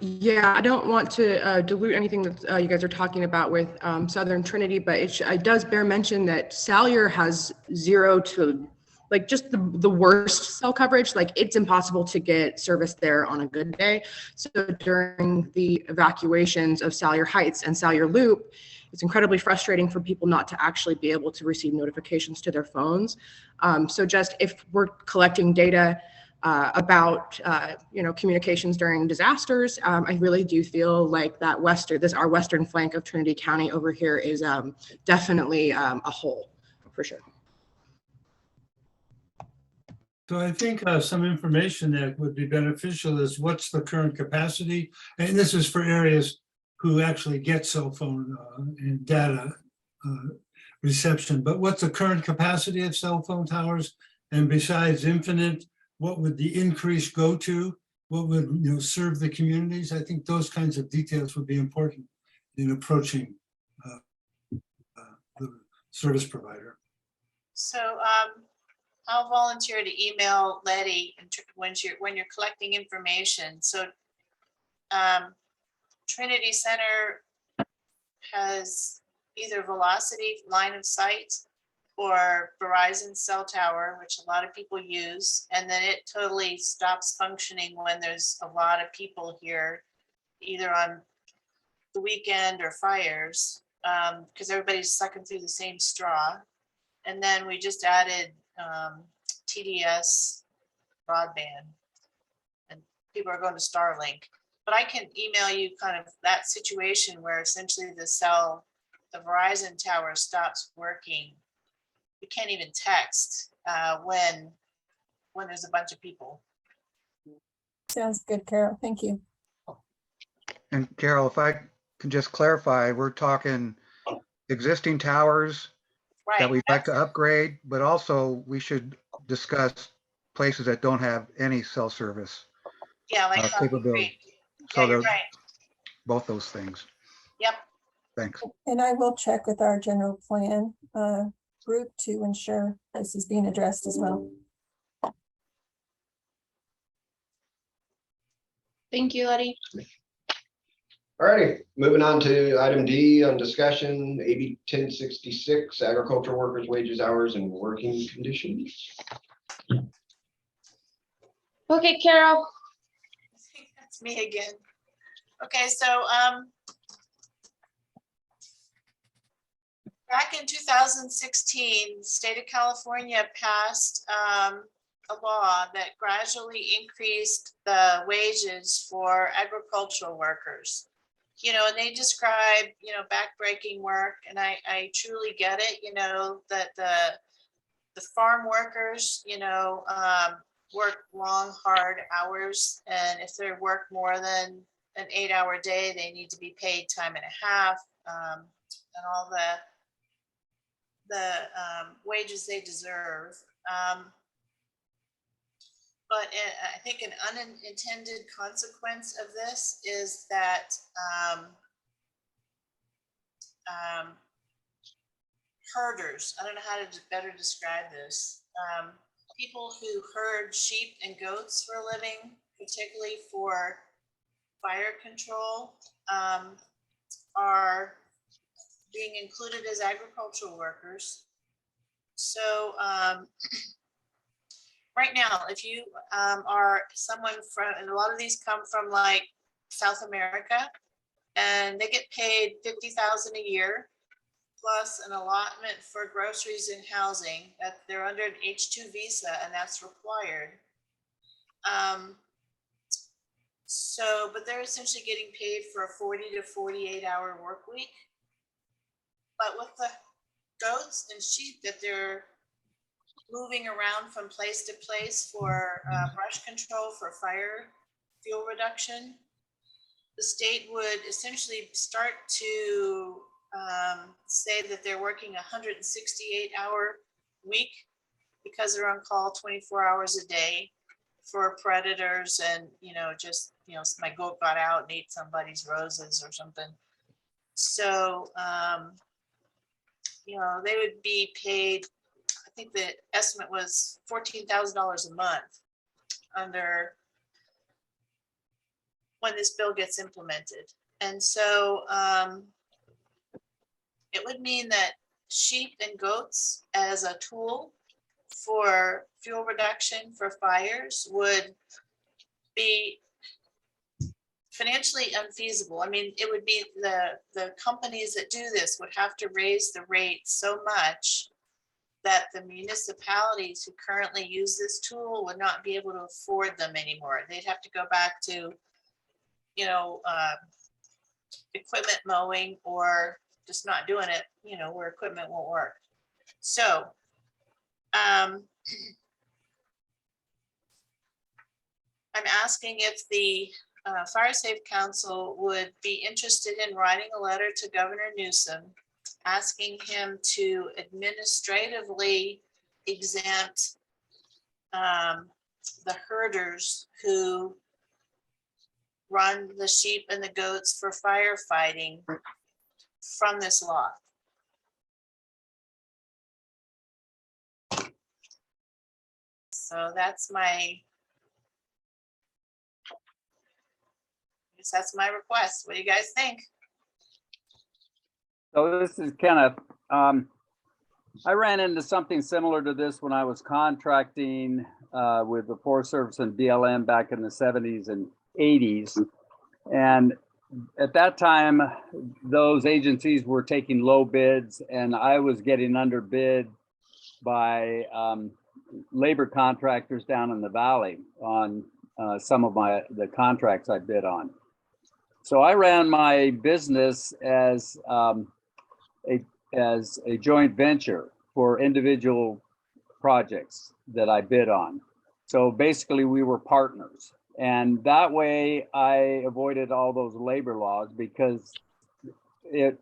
Yeah, I don't want to dilute anything that you guys are talking about with Southern Trinity, but it does bear mention that Salyer has 0 to like just the worst cell coverage. Like it's impossible to get service there on a good day. So during the evacuations of Salyer Heights and Salyer Loop, it's incredibly frustrating for people not to actually be able to receive notifications to their phones. So just if we're collecting data about communications during disasters, I really do feel like that our western flank of Trinity County over here is definitely a hole for sure. So I think some information that would be beneficial is what's the current capacity? And this is for areas who actually get cell phone and data reception, but what's the current capacity of cell phone towers? And besides infinite, what would the increase go to? What would serve the communities? I think those kinds of details would be important in approaching the service provider. So I'll volunteer to email Letty when you're collecting information. So Trinity Center has either Velocity line of sight or Verizon cell tower, which a lot of people use, and then it totally stops functioning when there's a lot of people here, either on the weekend or fires, because everybody's sucking through the same straw. And then we just added TDS broadband, and people are going to Starlink. But I can email you kind of that situation where essentially the Verizon tower stops working. You can't even text when there's a bunch of people. Sounds good, Carol. Thank you. And Carol, if I can just clarify, we're talking existing towers that we'd like to upgrade, but also we should discuss places that don't have any cell service. Yeah, like capability. Yeah, So you're right. both those things. Yep. Thanks. And I will check with our general plan group to ensure this is being addressed as well. Thank you, Letty. All righty, moving on to item D on discussion, AB 1066, agricultural workers' wages, hours, and working conditions. Okay, Carol. I think that's me again. Okay, so back in 2016, the state of California passed a law that gradually increased the wages for agricultural workers. And they describe, backbreaking work, and I truly get it, that the farm workers, work long, hard hours, and if they work more than an 8-hour day, they need to be paid time and a half, and all the wages they deserve. But I think an unintended consequence of this is that herders, I don't know how to better describe this, people who herd sheep and goats for a living, particularly for fire control, are being included as agricultural workers. So right now, if you are someone from, and a lot of these come from like South America, and they get paid $50,000 a year, plus an allotment for groceries and housing, that they're under an H-2 visa, and that's required. But they're essentially getting paid for a 40 to 48-hour work week. But with the goats and sheep that they're moving around from place to place for brush control, for fire, fuel reduction, the state would essentially start to say that they're working 168-hour week because they're on call 24 hours a day for predators and, just, my goat got out and ate somebody's roses or something. So, they would be paid, I think the estimate was $14,000 a month under when this bill gets implemented. And so it would mean that sheep and goats as a tool for fuel reduction for fires would be financially unfeasible. I mean, it would be the companies that do this would have to raise the rate so much that the municipalities who currently use this tool would not be able to afford them anymore. They'd have to go back to, equipment mowing or just not doing it, where equipment won't work. So, I'm asking if the Fire Safe Council would be interested in writing a letter to Governor Newsom, asking him to administratively exempt the herders who run the sheep and the goats for firefighting from this law. So that's my request. What do you guys think? So this is kind of, I ran into something similar to this when I was contracting with the Forest Service and BLM back in the 70s and 80s. And at that time, those agencies were taking low bids and I was getting underbid by labor contractors down in the valley on some of the contracts I bid on. So I ran my business as a joint venture for individual projects that I bid on. So basically we were partners. And that way I avoided all those labor laws because I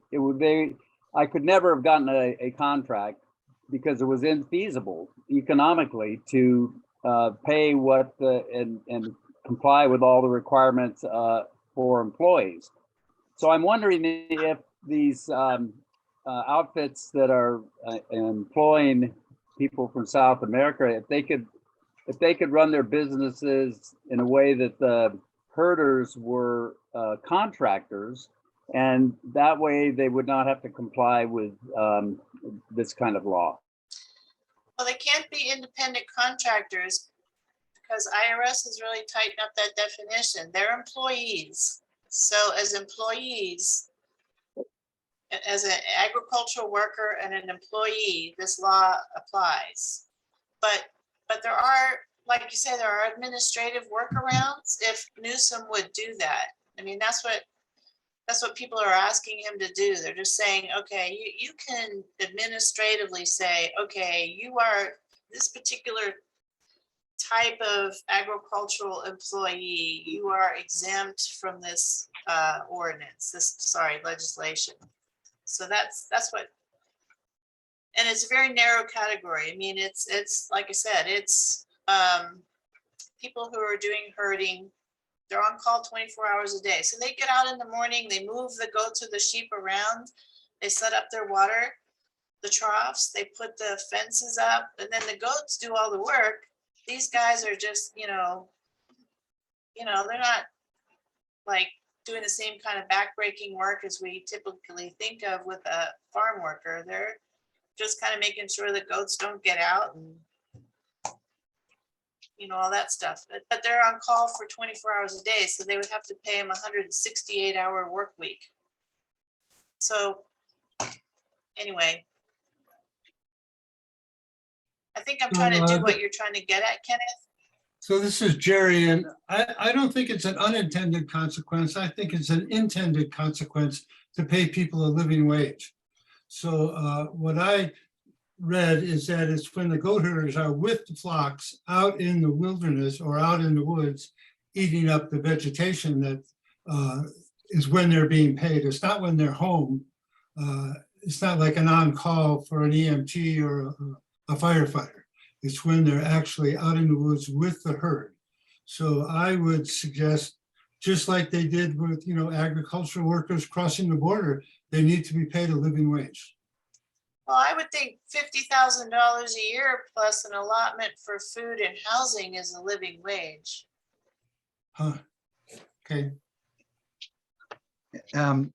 could never have gotten a contract because it was infeasible economically to pay what and comply with all the requirements for employees. So I'm wondering if these outfits that are employing people from South America, if they could run their businesses in a way that the herders were contractors, and that way they would not have to comply with this kind of law. Well, they can't be independent contractors because IRS has really tightened up that definition. They're employees. So as employees, as an agricultural worker and an employee, this law applies. But there are, like you say, there are administrative workarounds if Newsom would do that. I mean, that's what people are asking him to do. They're just saying, okay, you can administratively say, okay, you are this particular type of agricultural employee, you are exempt from this legislation. So that's what, and it's a very narrow category. I mean, it's like I said, it's people who are doing herding. They're on call 24 hours a day. So they get out in the morning, they move the goats or the sheep around, they set up their water, the troughs, they put the fences up, and then the goats do all the work. These guys are just, they're not like doing the same kind of backbreaking work as we typically think of with a farm worker. They're just kind of making sure the goats don't get out and all that stuff. But they're on call for 24 hours a day, so they would have to pay them 168-hour work week. So anyway, I think I'm trying to do what you're trying to get at, Kenneth. So this is Jerry, and I don't think it's an unintended consequence. I think it's an intended consequence to pay people a living wage. So what I read is that it's when the goat herders are with the flocks out in the wilderness or out in the woods eating up the vegetation that is when they're being paid. It's not when they're home It's not like an on-call for an EMT or a firefighter. It's when they're actually out in the woods with the herd. So I would suggest, just like they did with, agricultural workers crossing the border, they need to be paid a living wage. Well, I would think $50,000 a year plus an allotment for food and housing is a living wage. Huh? Okay.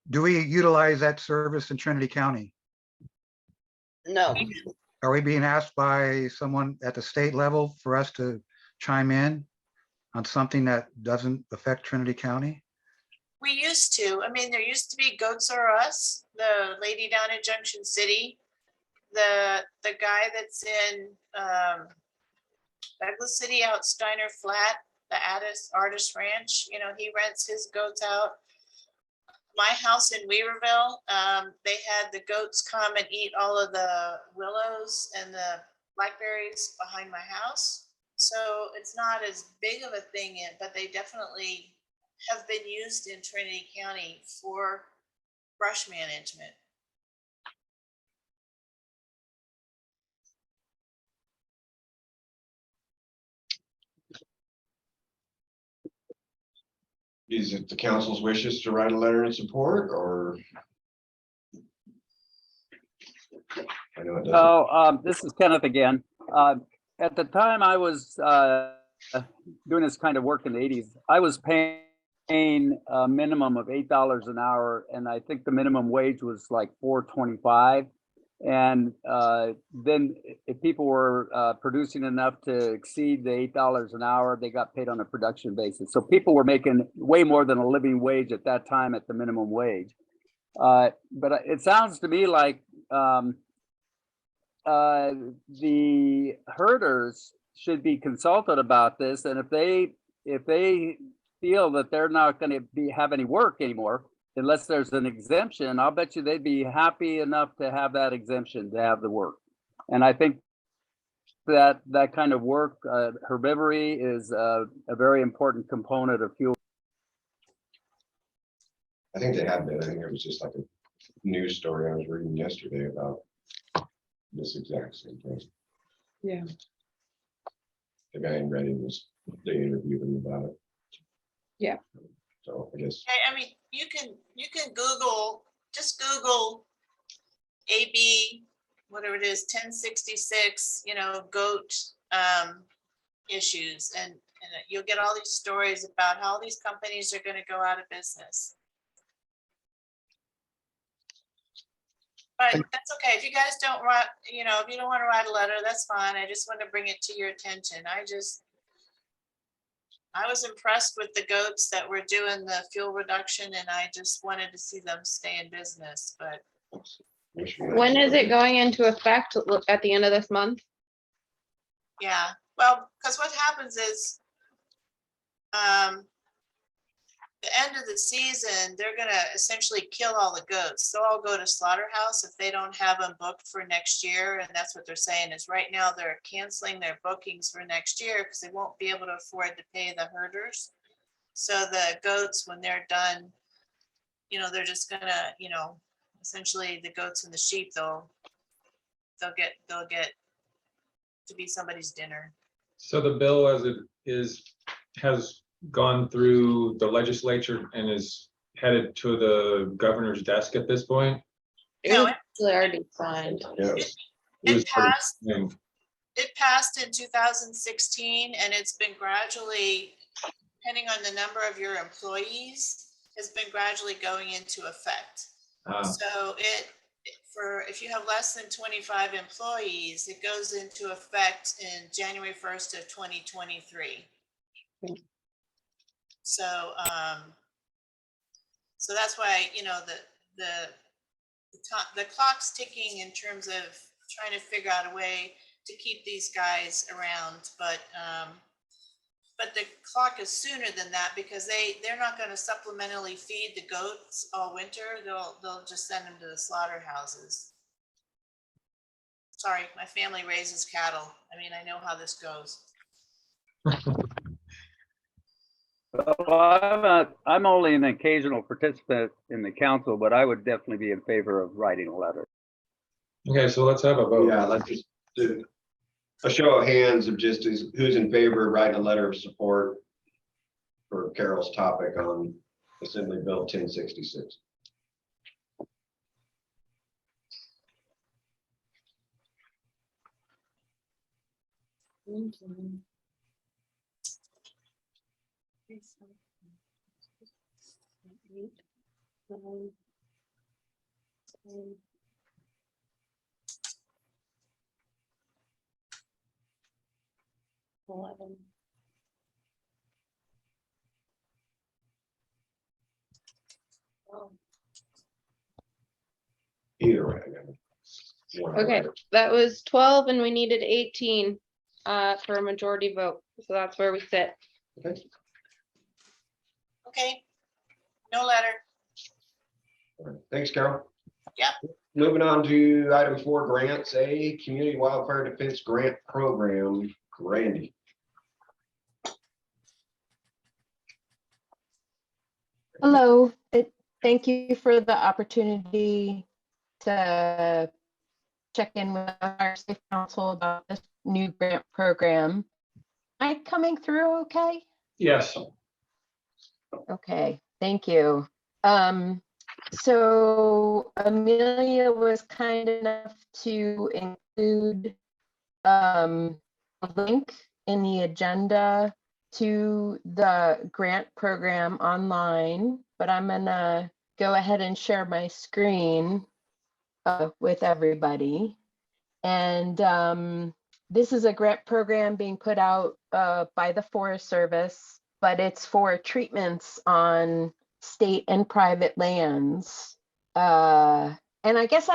Do we utilize that service in Trinity County? No. Are we being asked by someone at the state level for us to chime in on something that doesn't affect Trinity County? We used to. I mean, there used to be Goats R Us, the lady down in Junction City, the guy that's in Douglas City out Steiner Flat, the artist ranch. He rents his goats out. My house in Weaverville, they had the goats come and eat all of the willows and the blackberries behind my house. So it's not as big of a thing, but they definitely have been used in Trinity County for brush management. Is it the council's wishes to write a letter in support, or? I know it doesn't. Oh, this is Kenneth again. At the time I was doing this kind of work in the 80s, I was paying a minimum of $8 an hour, and I think the minimum wage was like $4.25. And then if people were producing enough to exceed the $8 an hour, they got paid on a production basis. So people were making way more than a living wage at that time at the minimum wage. But it sounds to me like the herders should be consulted about this, and if they feel that they're not going to have any work anymore unless there's an exemption, I'll bet you they'd be happy enough to have that exemption to have the work. And I think that kind of work, herbivory, is a very important component of fuel. I think they have been. I think it was just like a news story I was reading yesterday about this exact same thing. Yeah. The guy in Reading they interviewed him about it. Yeah. So I guess. I mean, you can just Google AB, whatever it is, 1066, goat issues, and you'll get all these stories about how these companies are going to go out of business. But that's okay. If you guys don't write, if you don't want to write a letter, that's fine. I just want to bring it to your attention. I was impressed with the goats that were doing the fuel reduction, and I just wanted to see them stay in business. But when is it going into effect? At the end of this month? Yeah, well, because what happens is the end of the season, they're going to essentially kill all the goats. They'll all go to slaughterhouse if they don't have them booked for next year. And that's what they're saying is right now they're canceling their bookings for next year because they won't be able to afford to pay the herders. So the goats, when they're done, they're just gonna, essentially the goats and the sheep, they'll get to be somebody's dinner. So the bill as it has gone through the legislature and is headed to the governor's desk at this point? No, it's already signed. It passed in 2016, and it's been gradually, depending on the number of your employees, has been gradually going into effect. So if you have less than 25 employees, it goes into effect in January 1st of 2023. So that's why, the clock's ticking in terms of trying to figure out a way to keep these guys around, but the clock is sooner than that because they're not going to supplementally feed the goats all winter. They'll just send them to the slaughterhouses. Sorry, my family raises cattle. I mean, I know how this goes. Well, I'm only an occasional participant in the council, but I would definitely be in favor of writing a letter. Okay, so let's have a vote. Yeah, let's just do a show of hands of just who's in favor of writing a letter of support for Carol's topic on Assembly Bill 1066. Either way. I got one Okay, letter. that was 12 and we needed 18 for a majority vote. So that's where we sit. Okay. Okay, no letter. All right. Thanks, Carol. Yep. Moving on to item 4, grants, A Community Wildfire Defense Grant Program. Randy. Hello, thank you for the opportunity to check in with our Safe Council about this new grant program. Am I coming through okay? Yes. Okay, thank you. So Amelia was kind enough to include a link in the agenda to the grant program online, but I'm gonna go ahead and share my screen with everybody. And this is a grant program being put out by the Forest Service, but it's for treatments on state and private lands. And I guess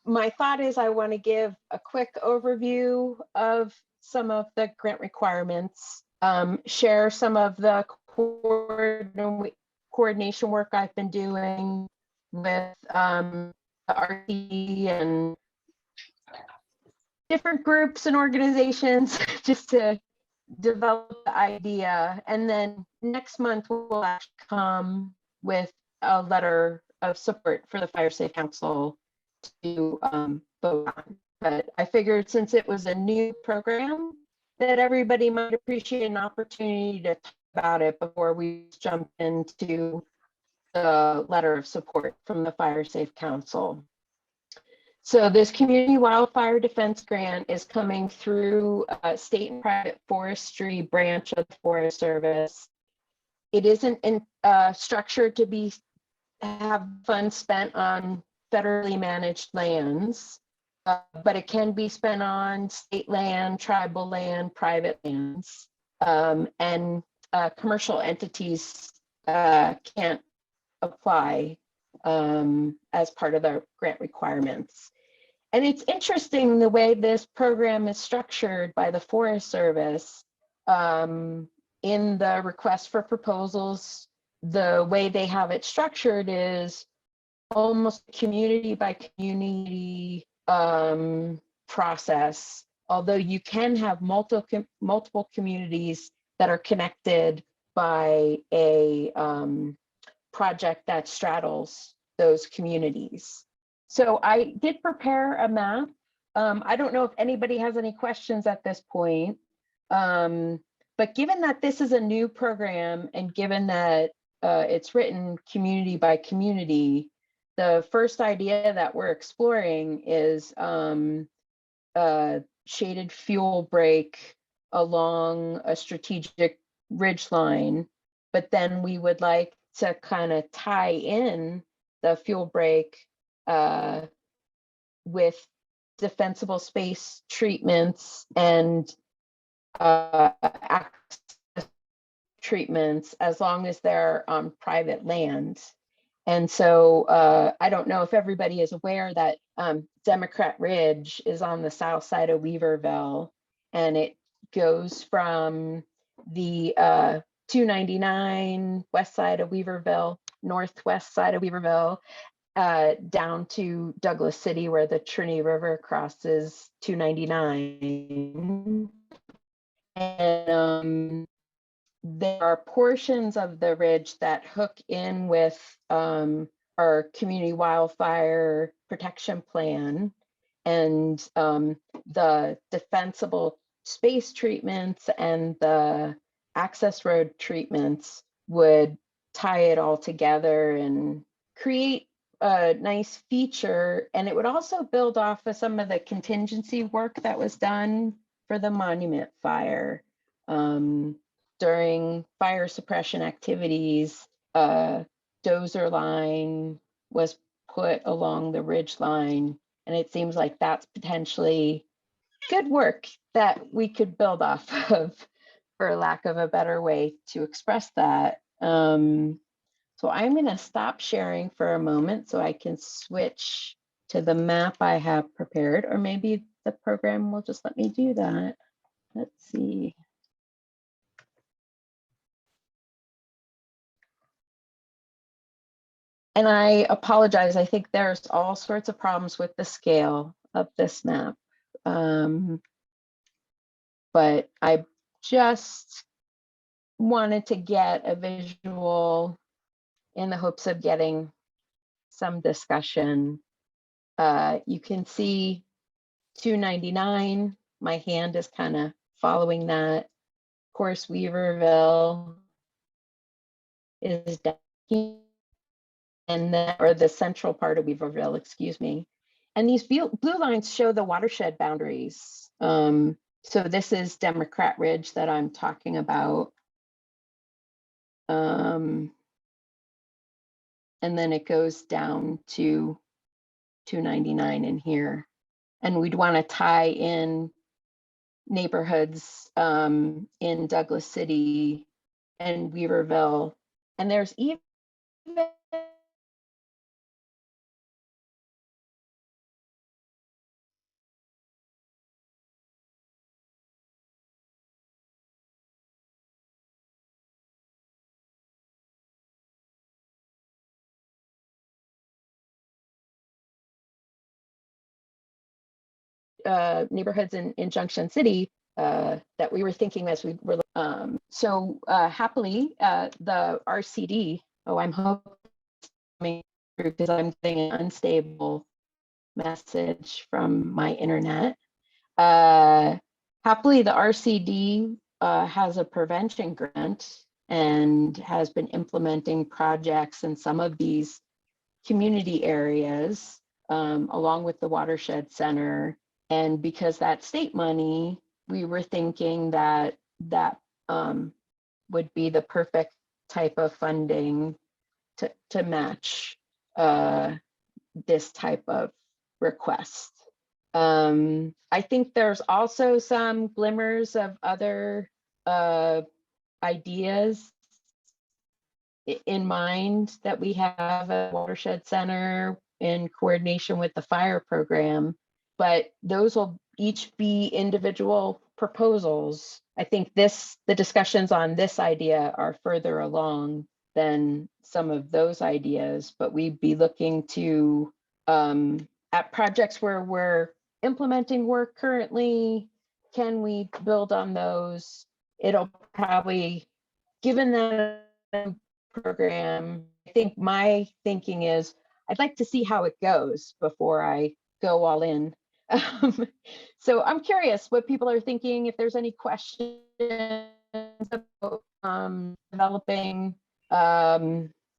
my thought is I want to give a quick overview of some of the grant requirements, share some of the coordination work I've been doing with the RT and different groups and organizations just to develop the idea. And then next month we'll actually come with a letter of support for the Fire Safe Council to vote on. But I figured since it was a new program that everybody might appreciate an opportunity to talk about it before we jump into the letter of support from the Fire Safe Council. So this community wildfire defense grant is coming through a state and private forestry branch of the Forest Service. It isn't structured to have funds spent on federally managed lands, but it can be spent on state land, tribal land, private lands, and commercial entities can't apply as part of the grant requirements. And it's interesting the way this program is structured by the Forest Service. In the request for proposals, the way they have it structured is almost community by community process, although you can have multiple communities that are connected by a project that straddles those communities. So I did prepare a map. I don't know if anybody has any questions at this point, but given that this is a new program and given that it's written community by community, the first idea that we're exploring is a shaded fuel break along a strategic ridge line, but then we would like to kind of tie in the fuel break with defensible space treatments and access treatments as long as they're on private land. And so I don't know if everybody is aware that Democrat Ridge is on the south side of Weaverville, and it goes from the 299 west side of Weaverville, northwest side of Weaverville, down to Douglas City where the Trinity River crosses 299. And there are portions of the ridge that hook in with our community wildfire protection plan, and the defensible space treatments and the access road treatments would tie it all together and create a nice feature. And it would also build off of some of the contingency work that was done for the monument fire. During fire suppression activities, a dozer line was put along the ridge line, and it seems like that's potentially good work that we could build off of, for lack of a better way to express that. So I'm going to stop sharing for a moment so I can switch to the map I have prepared, or maybe the program will just let me do that. Let's see. And I apologize, I think there's all sorts of problems with the scale of this map. But I just wanted to get a visual in the hopes of getting some discussion. You can see 299, my hand is kind of following that. Of course, Weaverville is down here, and or the central part of Weaverville, excuse me. And these blue lines show the watershed boundaries. So this is Democrat Ridge that I'm talking about. And then it goes down to 299 in here. And we'd want to tie in neighborhoods in Douglas City and Weaverville. And there's even neighborhoods in Junction City that we were thinking as we were. So happily, the RCD, oh, I'm hoping because I'm getting an unstable message from my internet. Happily, the RCD has a prevention grant and has been implementing projects in some of these community areas along with the Watershed Center. And because that's state money, we were thinking that that would be the perfect type of funding to match this type of request. I think there's also some glimmers of other ideas in mind that we have at Watershed Center in coordination with the fire program, but those will each be individual proposals. I think the discussions on this idea are further along than some of those ideas, but we'd be looking to at projects where we're implementing work currently, can we build on those? It'll probably, given that program, I think my thinking is I'd like to see how it goes before I go all in. So I'm curious what people are thinking, if there's any questions about developing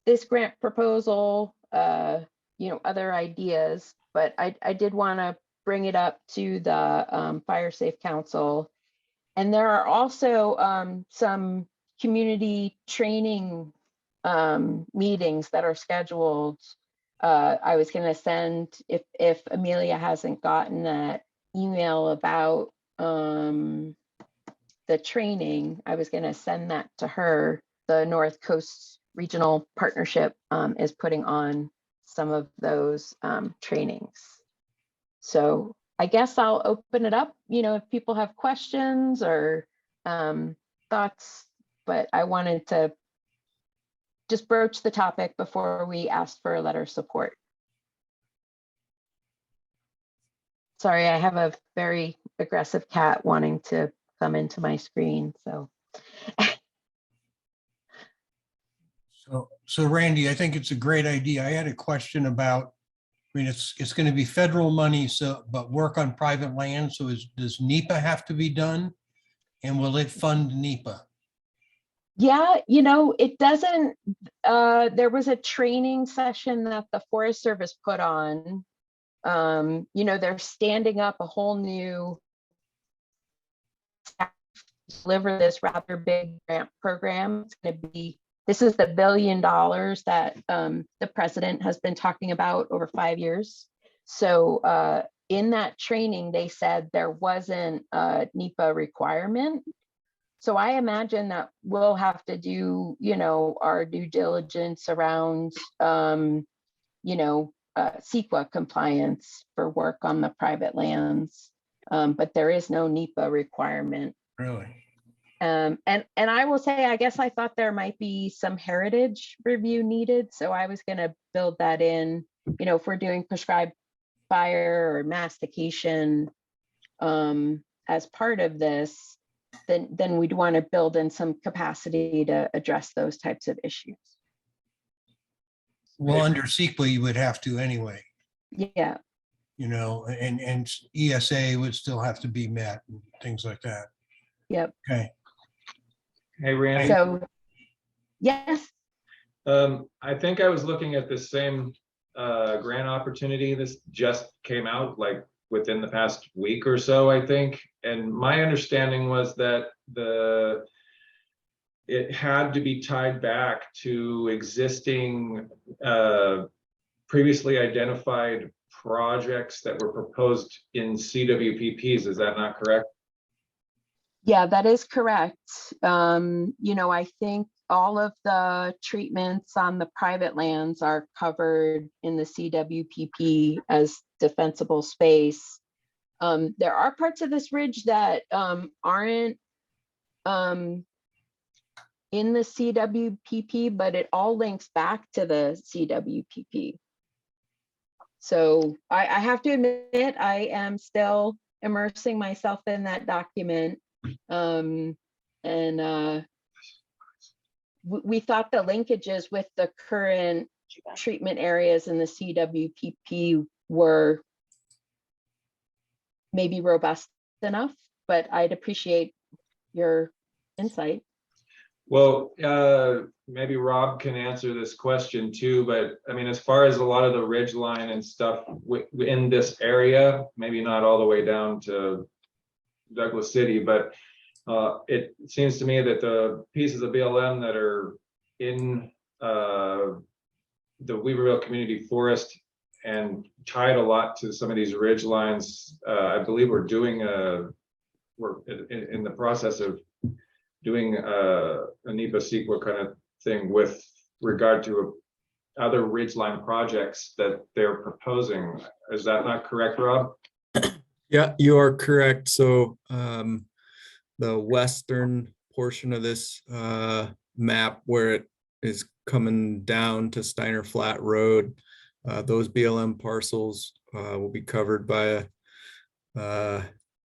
this grant proposal, other ideas, but I did want to bring it up to the Fire Safe Council. And there are also some community training meetings that are scheduled. I was going to send, if Amelia hasn't gotten that email about the training, I was going to send that to her. The North Coast Regional Partnership is putting on some of those trainings. So I guess I'll open it up, if people have questions or thoughts, but I wanted to just broach the topic before we ask for a letter of support. Sorry, I have a very aggressive cat wanting to come into my screen, so. So Randy, I think it's a great idea. I had a question about, I mean, it's going to be federal money, so, but work on private land. So does NEPA have to be done? And will it fund NEPA? Yeah, it doesn't, there was a training session that the Forest Service put on. They're standing up a whole new deliver this rather big grant program. It's going to be, this is the $1 billion that the president has been talking about over 5 years. So in that training, they said there wasn't a NEPA requirement. So I imagine that we'll have to do, our due diligence around, CEQA compliance for work on the private lands. But there is no NEPA requirement. Really? And I will say, I guess I thought there might be some heritage review needed. So I was going to build that in, if we're doing prescribed fire or mastication as part of this, then we'd want to build in some capacity to address those types of issues. Well, under CEQA, you would have to anyway, Yeah. And ESA would still have to be met and things like that. Yep. Okay. Hey, Randy. So, yes. I think I was looking at the same grant opportunity. This just came out like within the past week or so, I think. And my understanding was that it had to be tied back to existing previously identified projects that were proposed in CWPPs. Is that not correct? Yeah, that is correct. I think all of the treatments on the private lands are covered in the CWPP as defensible space. There are parts of this ridge that aren't in the CWPP, but it all links back to the CWPP. So I have to admit, I am still immersing myself in that document. We thought the linkages with the current treatment areas in the CWPP were maybe robust enough, but I'd appreciate your insight. Well, maybe Rob can answer this question too, but I mean, as far as a lot of the ridge line and stuff in this area, maybe not all the way down to Douglas City, but it seems to me that the pieces of BLM that are in the Weaverville Community Forest and tied a lot to some of these ridge lines, I believe we're in the process of doing a NEPA CEQA kind of thing with regard to other ridgeline projects that they're proposing. Is that not correct, Rob? Yeah, you are correct. So the western portion of this map where it is coming down to Steiner Flat Road, those BLM parcels will be covered by a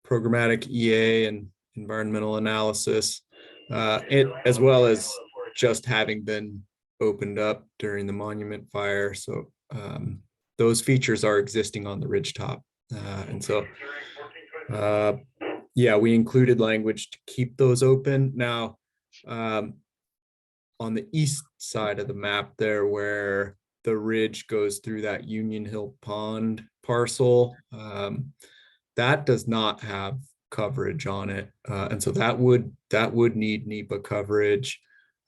programmatic EA and environmental analysis, as well as just having been opened up during the monument fire. So those features are existing on the ridgetop. And so, yeah, we included language to keep those open. Now, on the east side of the map there, where the ridge goes through that Union Hill Pond parcel, that does not have coverage on it. And so that would need NEPA coverage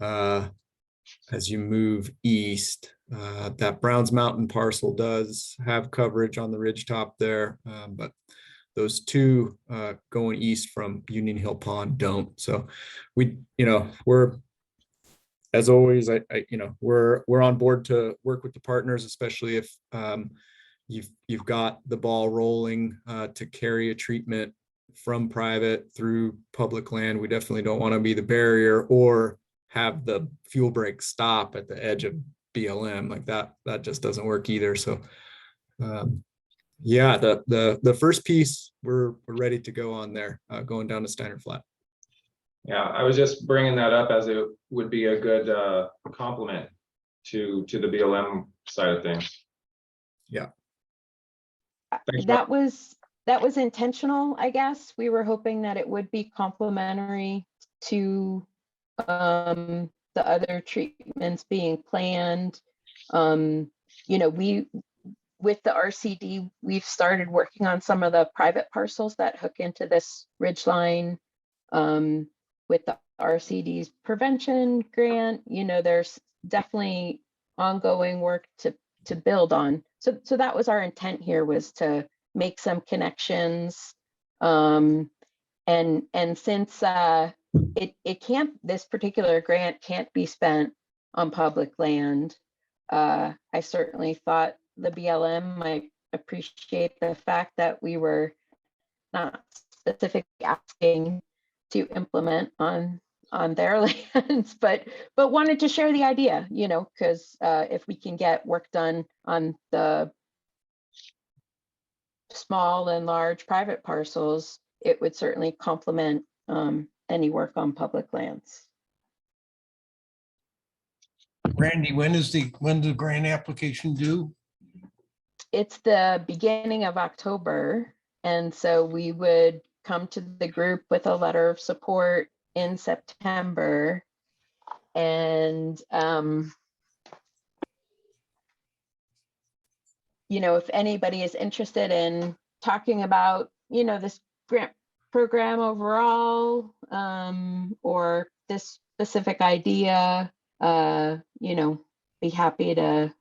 as you move east. That Browns Mountain parcel does have coverage on the ridgetop there, but those two going east from Union Hill Pond don't. So we're, as always, we're on board to work with the partners, especially if you've got the ball rolling to carry a treatment from private through public land. We definitely don't want to be the barrier or have the fuel break stop at the edge of BLM. Like that just doesn't work either. So yeah, the first piece we're ready to go on there, going down to Steiner Flat. Yeah, I was just bringing that up as it would be a good complement to the BLM side of things. Yeah. Thanks, That was intentional, I guess. We were hoping that it would be complementary to the other treatments being planned. You know, with the RCD, we've started working on some of the private parcels that hook into this ridgeline. With the RCD's prevention grant, you know, there's definitely ongoing work to build on. So that was our intent here, was to make some connections. And since it can't, this particular grant can't be spent on public land, I certainly thought the BLM might appreciate the fact that we were not specifically asking to implement on their lands, but wanted to share the idea, you know, because if we can get work done on the small and large private parcels, it would certainly complement any work on public lands. Randy, when the grant application due? It's the beginning of October, and so we would come to the group with a letter of support in September. And you know, if anybody is interested in talking about, you know, this grant program overall, or this specific idea, you know, be happy to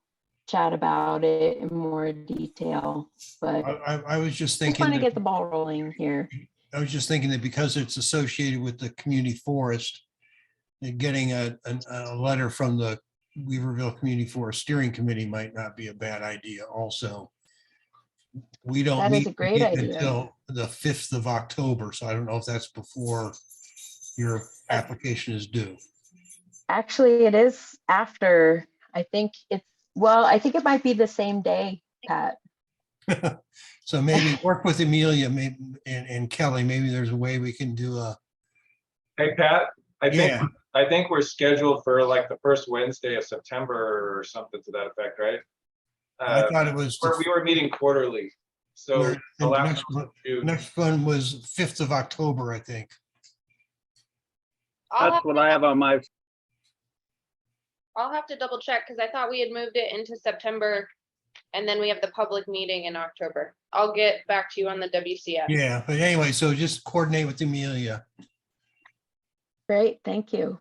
chat about it in more detail. But I was just just thinking want to that- get the ball rolling here. I was just thinking that because it's associated with the community forest, that getting a letter from the Weaverville Community Forest Steering Committee might not be a bad idea also. We don't That is meet a great idea. until the 5th of October, so I don't know if that's before your application is due. Actually, it is after. I think it's, well, I think it might be the same day, Pat. So maybe work with Amelia and Kelly. Maybe there's a way we can do a. Hey, Pat, Yeah. I think we're scheduled for like the first Wednesday of September or something to that effect, right? I thought it was. We were meeting quarterly, so the last Next one was 5th of October, I think. That's what I have on my, I'll have to double check because I thought we had moved it into September and then we have the public meeting in October. I'll get back to you on the WCF. Yeah, but anyway, so just coordinate with Amelia. Great, thank you.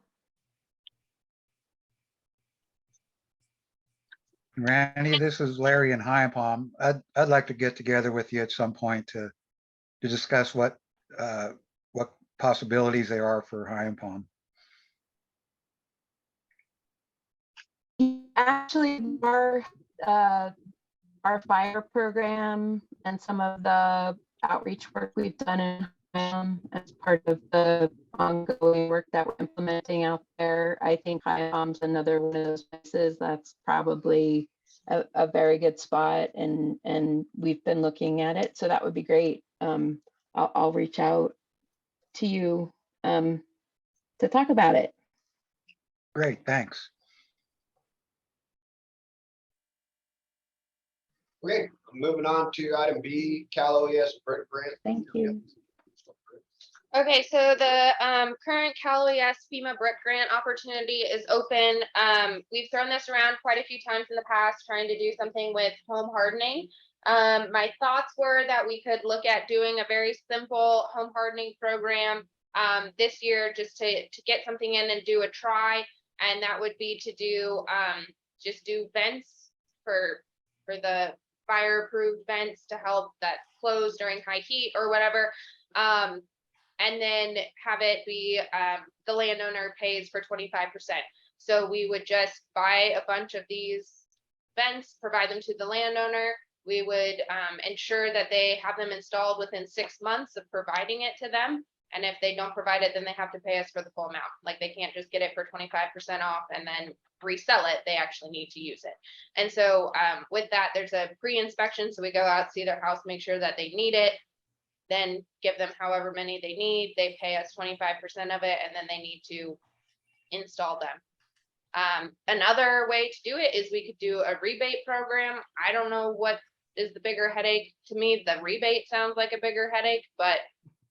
Randy, this is Larry in High Palm. I'd like to get together with you at some point to discuss what possibilities there are for High Palm. Actually, our fire program and some of the outreach work we've done in as part of the ongoing work that we're implementing out there, I think High Palm's another one of those places that's probably a very good spot, and we've been looking at it, so that would be great. I'll reach out to you to talk about it. Great, thanks. Okay, moving on to item B, Cal OES grant. Thank you. Okay, so the current Cal OES FEMA BRIC grant opportunity is open. We've thrown this around quite a few times in the past, trying to do something with home hardening. My thoughts were that we could look at doing a very simple home hardening program this year, just to get something in and do a try. And that would be to do just do vents for the fire-approved vents to help that close during high heat or whatever. And then have it be the landowner pays for 25%. So we would just buy a bunch of these vents, provide them to the landowner. We would ensure that they have them installed within 6 months of providing it to them. And if they don't provide it, then they have to pay us for the full amount. Like, they can't just get it for 25% off and then resell it. They actually need to use it. And so with that, there's a pre-inspection. So we go out, see their house, make sure that they need it. then give them however many they need. They pay us 25% of it, and then they need to install them. Another way to do it is we could do a rebate program. I don't know what is the bigger headache. To me, the rebate sounds like a bigger headache, but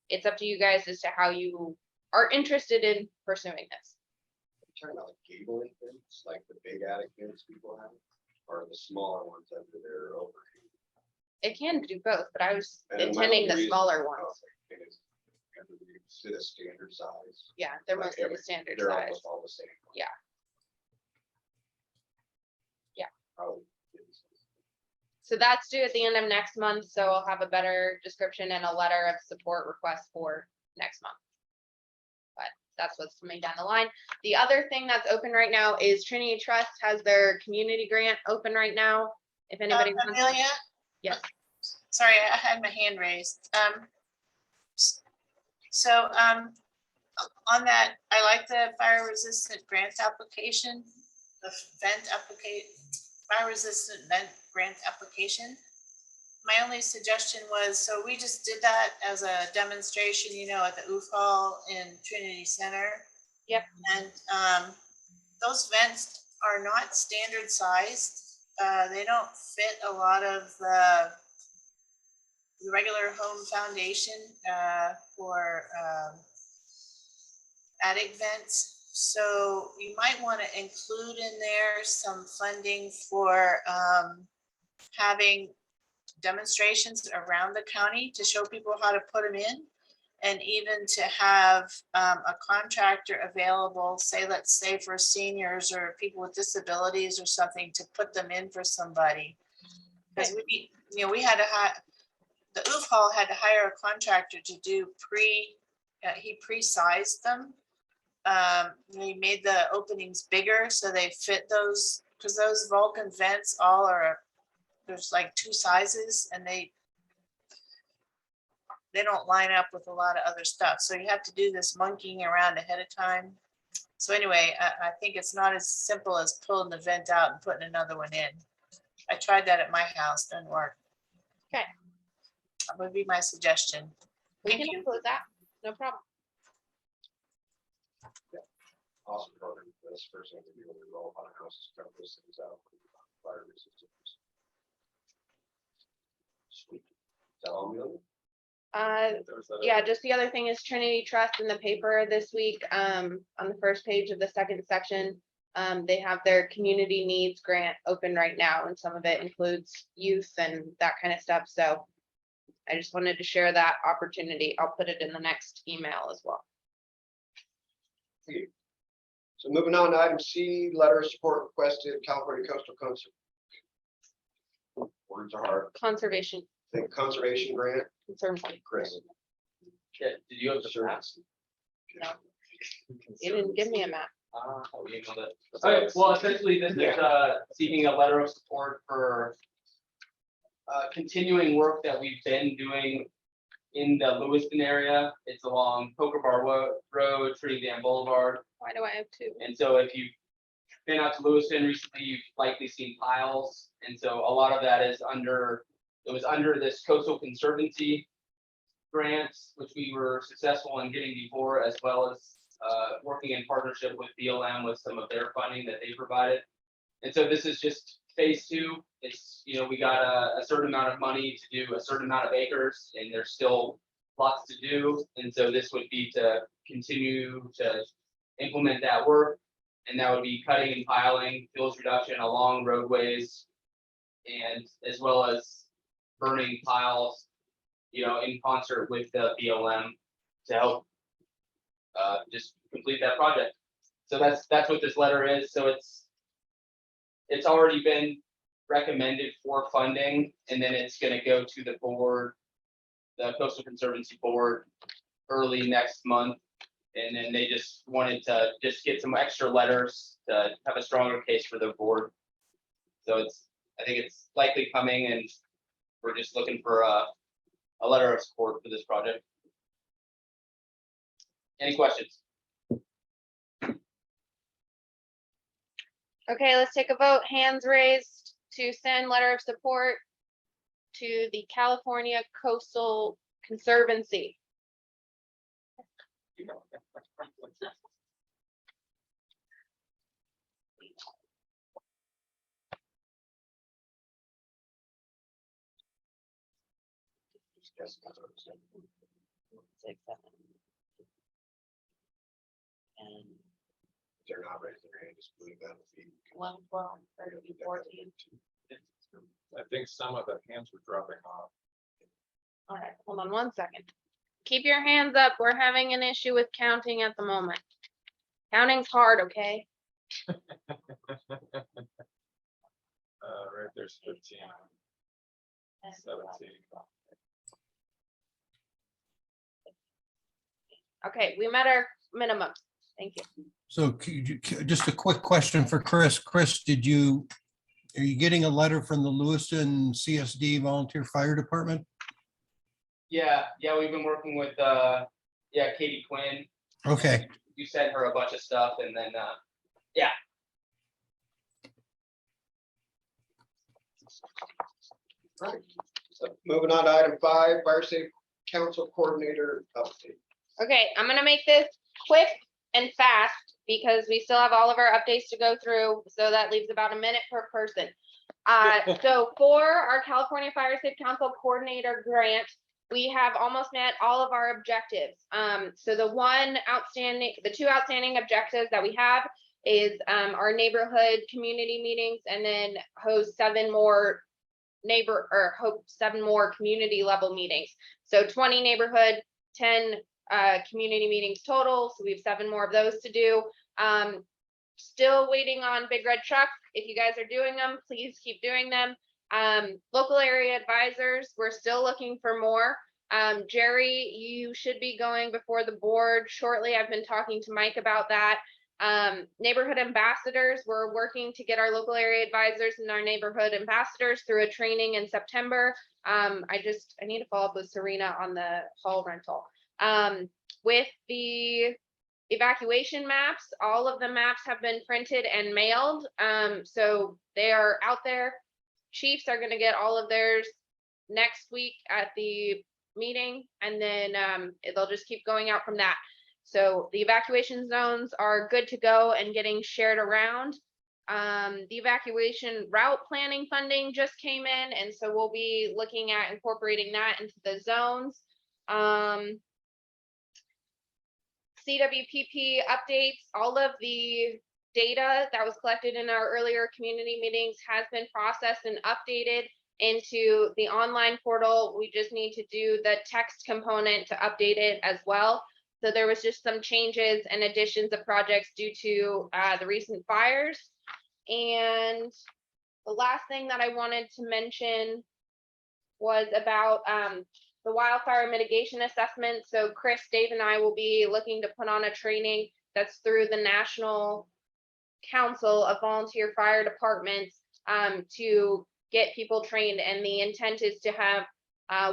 it's up to you guys as to how you are interested in pursuing this. Talking about like gable vents, like the big attic vents people have, or the smaller ones under their overhang. It can do both, but I was And my intending the reason- smaller ones. is to the standard size. Yeah, they're Like mostly every- the standard They're size. almost all the same. Yeah. Yeah. Probably. So that's due at the end of next month, so I'll have a better description and a letter of support request for next month. But that's what's coming down the line. The other thing that's open right now is Trinity Trust has their community grant open right now. If anybody wants. Amelia? Yes. Sorry, I had my hand raised. So on that, I like the fire resistant grant application, the vent application, fire resistant vent grant application. My only suggestion was, so we just did that as a demonstration, you know, at the OOF Hall in Trinity Center. Yep. And those vents are not standard sized. They don't fit a lot of the regular home foundation for attic vents. So you might want to include in there some funding for having demonstrations around the county to show people how to put them in. And even to have a contractor available, say, let's say for seniors or people with disabilities or something, to put them in for somebody. Because we had to the OOF Hall had to hire a contractor to do he pre-sized them. He made the openings bigger so they fit those, because those Vulcan vents all are, there's like 2 sizes and they don't line up with a lot of other stuff. So you have to do this monkeying around ahead of time. So anyway, I think it's not as simple as pulling the vent out and putting another one in. I tried that at my house, didn't work. Okay. That would be my suggestion. We Thank can you. include that, no problem. Awesome program. This person to be able to roll on a house, cover those things out. Fire resistance. Sweet. Is that all, Amelia? Yeah, just the other thing is Trinity Trust in the paper this week, on the first page of the second section. They have their community needs grant open right now, and some of it includes youth and that kind of stuff. So I just wanted to share that opportunity. I'll put it in the next email as well. So moving on to item C, letter of support requested, California Coastal Words are hard. Conservation. The conservation grant. Conservancy. Chris. Yeah, did you have the Sure. maps? No. You didn't give me a map. We emailed it. Okay, well, essentially, this is seeking a letter of support for continuing work that we've been doing in the Lewiston area. It's along Poker Bar Road, Trinity Dam Boulevard. Why do I have 2? And so if you've been out to Lewiston recently, you've likely seen piles. And so a lot of that is it was under this Coastal Conservancy grants, which we were successful in getting before, as well as working in partnership with BLM with some of their funding that they provided. And so this is just phase 2. It's, we got a certain amount of money to do a certain amount of acres, and there's still lots to do. And so this would be to continue to implement that work. And that would be cutting and piling, fuels reduction along roadways, and as well as burning piles, in concert with the BLM to help just complete that project. So that's what this letter is. So it's already been recommended for funding, and then it's going to go to the board, the Coastal Conservancy Board, early next month. And then they just wanted to just get some extra letters to have a stronger case for the board. So I think it's likely coming, and we're just looking for a letter of support for this project. Any questions? Okay, let's take a vote. Hands raised to send letter of support to the California Coastal Conservancy. They're not raising their hand, just putting that on the feet. 11, 12, 13, 14. I think some of the hands were dropping off. All right, hold on one second. Keep your hands up. We're having an issue with counting at the moment. Counting's hard, okay? Right there's 15. 17. Okay, we met our minimum. Thank you. So just a quick question for Chris. Chris, are you getting a letter from the Lewiston CSD Volunteer Fire Department? Yeah, we've been working with Katie Quinn. Okay. You sent her a bunch of stuff, and then yeah. Right. So moving on to item 5, Fire Safe Council Coordinator update. Okay, I'm gonna make this quick and fast because we still have all of our updates to go through. So that leaves about a minute per person. So for our California Fire Safe Council Coordinator grant, we have almost met all of our objectives. So the two outstanding objectives that we have is our neighborhood community meetings, and then host 7 more community level meetings. So 20 neighborhood, 10 community meetings total. So we have 7 more of those to do. Still waiting on Big Red Truck. If you guys are doing them, please keep doing them. Local area advisors, we're still looking for more. Jerry, you should be going before the board shortly. I've been talking to Mike about that. Neighborhood ambassadors, we're working to get our local area advisors and our neighborhood ambassadors through a training in September. I need to follow up with Serena on the hall rental. With the evacuation maps, all of the maps have been printed and mailed. So they are out there. Chiefs are going to get all of theirs next week at the meeting, and then they'll just keep going out from that. So the evacuation zones are good to go and getting shared around. The evacuation route planning funding just came in, and so we'll be looking at incorporating that into the zones. CWPP updates, all of the data that was collected in our earlier community meetings has been processed and updated into the online portal. We just need to do the text component to update it as well. So there was just some changes and additions of projects due to the recent fires. And the last thing that I wanted to mention was about the wildfire mitigation assessment. So Chris, Dave, and I will be looking to put on a training that's through the National Council of Volunteer Fire Departments to get people trained. And the intent is to have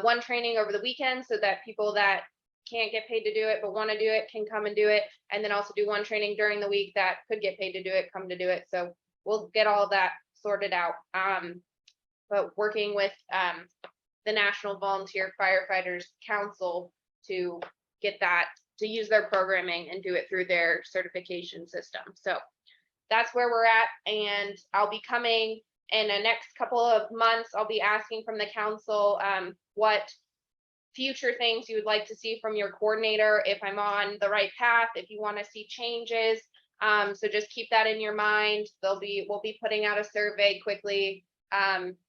one training over the weekend so that people that can't get paid to do it but want to do it can come and do it, and then also do one training during the week that could get paid to do it, come to do it. So we'll get all of that sorted out. But working with the National Volunteer Firefighters Council to get that, to use their programming and do it through their certification system. So that's where we're at, and I'll be coming in the next couple of months. I'll be asking from the council what future things you would like to see from your coordinator, if I'm on the right path, if you want to see changes. So just keep that in your mind. We'll be putting out a survey quickly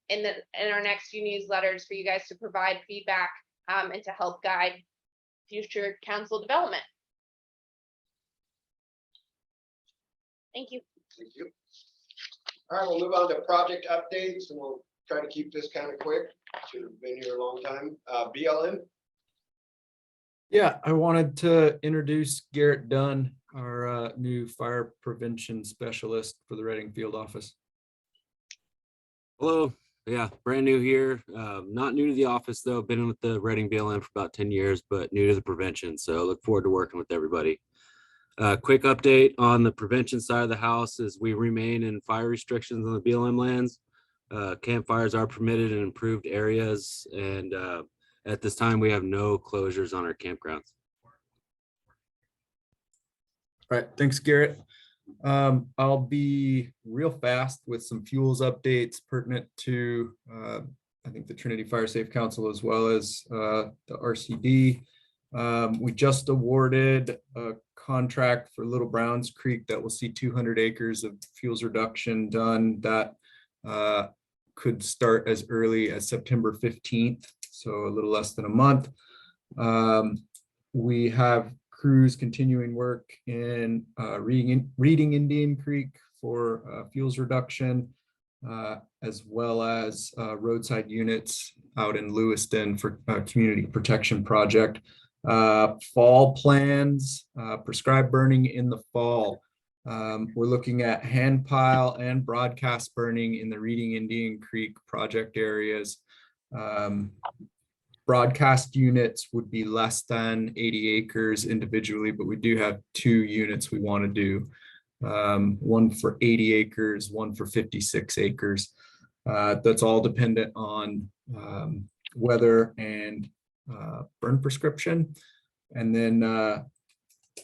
in our next few newsletters for you guys to provide feedback and to help guide future council development. Thank you. Thank you. All right, we'll move on to project updates, and we'll try to keep this kind of quick. Should have been here a long time. BLM. Yeah, I wanted to introduce Garrett Dunn, our new fire prevention specialist for the Reading Field Office. Hello. Yeah, brand new here. Not new to the office though. Been with the Reading BLM for about 10 years, but new to the prevention. So look forward to working with everybody. Quick update on the prevention side of the house is we remain in fire restrictions on the BLM lands. Campfires are permitted in improved areas, and At this time, we have no closures on our campgrounds. All right, thanks, Garrett. I'll be real fast with some fuels updates pertinent to, I think, the Trinity Fire Safe Council as well as the RCD. We just awarded a contract for Little Browns Creek that will see 200 acres of fuels reduction done. That could start as early as September 15th, so a little less than a month. We have crews continuing work in Reading Indian Creek for fuels reduction, as well as roadside units out in Lewiston for community protection project. Fall plans, prescribed burning in the fall. We're looking at hand pile and broadcast burning in the Reading Indian Creek project areas. Broadcast units would be less than 80 acres individually, but we do have 2 units we want to do. One for 80 acres, one for 56 acres. That's all dependent on weather and burn prescription. And then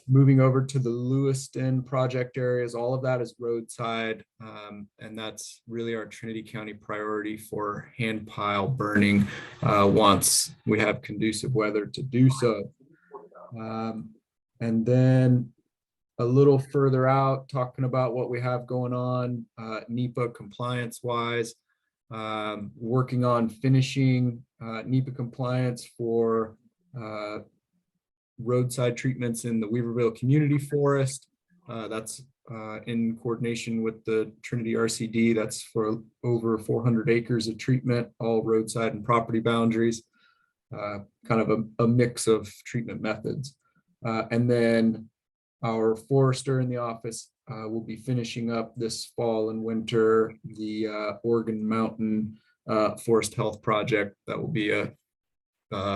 moving over to the Lewiston project areas, all of that is roadside. And that's really our Trinity County priority for hand pile burning once we have conducive weather to do so. And then a little further out, talking about what we have going on NEPA compliance wise, working on finishing NEPA compliance for roadside treatments in the Weaverville Community Forest. That's in coordination with the Trinity RCD. That's for over 400 acres of treatment, all roadside and property boundaries, kind of a mix of treatment methods. And then our forester in the office will be finishing up this fall and winter the Oregon Mountain Forest Health Project. That will be a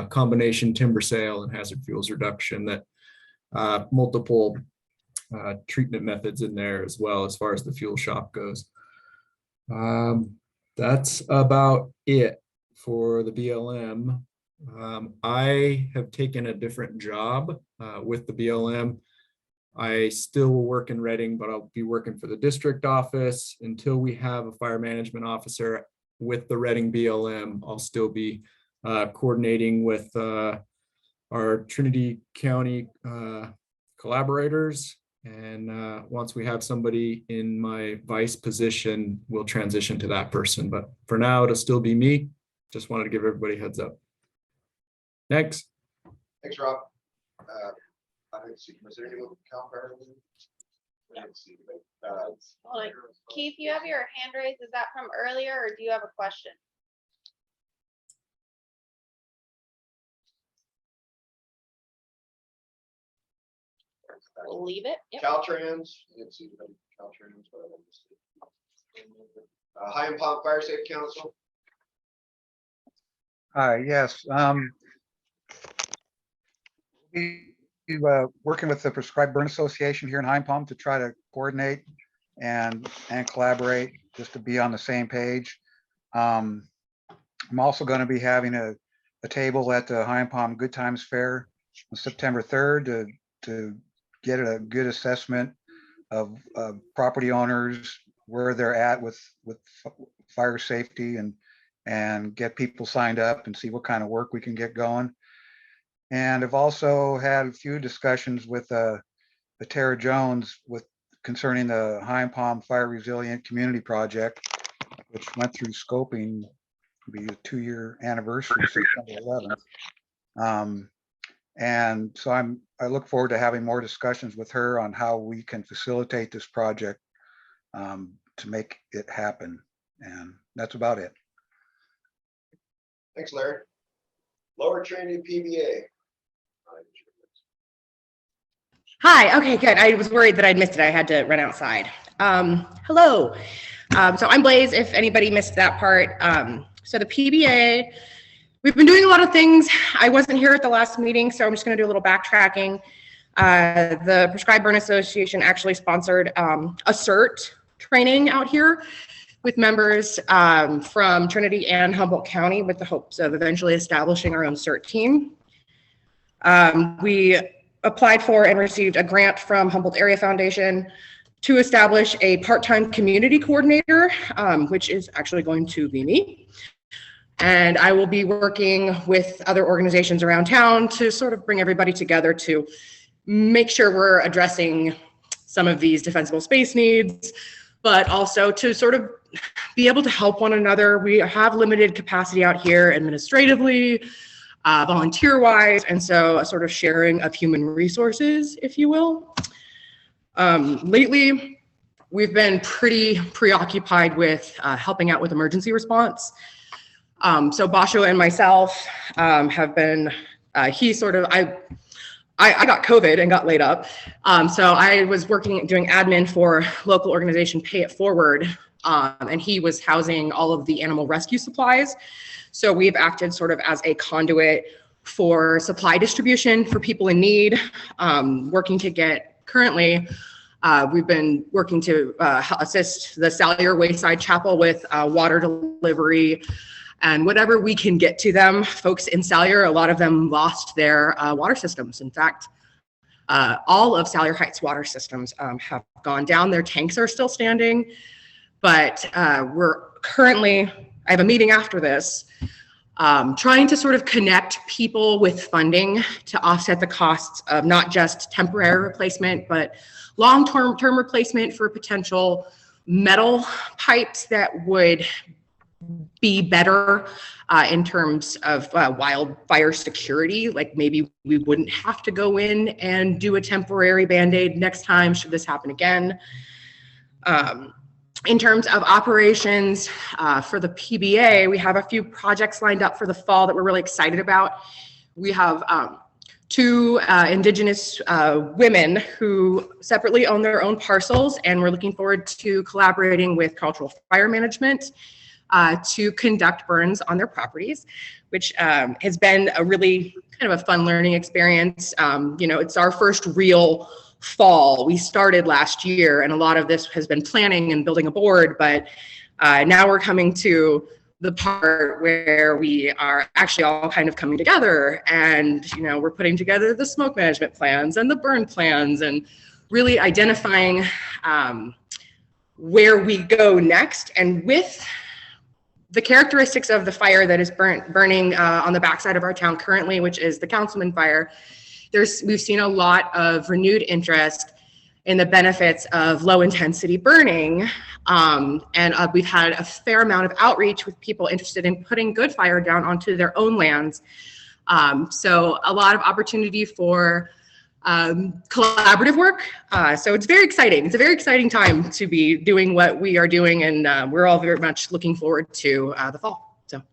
combination timber sale and hazard fuels reduction that multiple treatment methods in there as well as far as the fuel shop goes. That's about it for the BLM. I have taken a different job with the BLM. I still will work in Reading, but I'll be working for the district office until we have a fire management officer with the Reading BLM. I'll still be coordinating with our Trinity County collaborators. And once we have somebody in my vice position, we'll transition to that person. But for now, it'll still be me. Just wanted to give everybody a heads up. Next. Thanks, Rob. I didn't see, was there anyone Cal Fire? I didn't see, but, Hold on. Keith, you have your hand raised. Is that from earlier or do you have a question? We'll leave it. Yep. Caltrans, I didn't see Caltrans, but I didn't see. High and Palm Fire Safe Council. Yes. Working with the Prescribed Burn Association here in High Palm to try to coordinate and collaborate just to be on the same page. I'm also going to be having a table at the High Palm Good Times Fair on September 3rd to get a good assessment of property owners, where they're at with fire safety, and get people signed up and see what kind of work we can get going. And I've also had a few discussions with Tara Jones concerning the High Palm Fire Resilient Community Project, which went through scoping, be a 2-year anniversary, September 11th. And so I look forward to having more discussions with her on how we can facilitate this project to make it happen. And that's about it. Thanks, Larry. Lower Trinity PBA. Hi, okay, good. I was worried that I'd missed it. I had to run outside. Hello. So I'm Blaze, if anybody missed that part. So the PBA, we've been doing a lot of things. I wasn't here at the last meeting, so I'm just gonna do a little backtracking. The Prescribed Burn Association actually sponsored a CERT training out here. with members from Trinity and Humboldt County with the hopes of eventually establishing our own CERT team. We applied for and received a grant from Humboldt Area Foundation to establish a part-time community coordinator, which is actually going to be me. And I will be working with other organizations around town to sort of bring everybody together to make sure we're addressing some of these defensible space needs, but also to sort of be able to help one another. We have limited capacity out here administratively, volunteer-wise, and so a sort of sharing of human resources, if you will. Lately, we've been pretty preoccupied with helping out with emergency response. So Basho and myself have been, I got COVID and got laid up. So I was doing admin for local organization Pay It Forward, and he was housing all of the animal rescue supplies. So we've acted sort of as a conduit for supply distribution for people in need, working to get currently, we've been working to assist the Salyer Wayside Chapel with water delivery and whatever we can get to them. Folks in Salyer, a lot of them lost their water systems. In fact, all of Salyer Heights water systems have gone down. Their tanks are still standing, but we're currently, I have a meeting after this, trying to sort of connect people with funding to offset the costs of not just temporary replacement, but long-term replacement for potential metal pipes that would be better in terms of wildfire security. Like maybe we wouldn't have to go in and do a temporary Band-Aid next time should this happen again. In terms of operations for the PBA, we have a few projects lined up for the fall that we're really excited about. We have two Indigenous women who separately own their own parcels, and we're looking forward to collaborating with Cultural Fire Management to conduct burns on their properties, which has been a really kind of a fun learning experience. You know, it's our first real fall. We started last year, and a lot of this has been planning and building a board, but now we're coming to the part where we are actually all kind of coming together, and you know, we're putting together the smoke management plans and the burn plans and really identifying where we go next. And with the characteristics of the fire that is burning on the backside of our town currently, which is the Councilman Fire, we've seen a lot of renewed interest in the benefits of low intensity burning. And we've had a fair amount of outreach with people interested in putting good fire down onto their own lands. So a lot of opportunity for collaborative work. So it's very exciting. It's a very exciting time to be doing what we are doing, and we're all very much looking forward to the fall. So.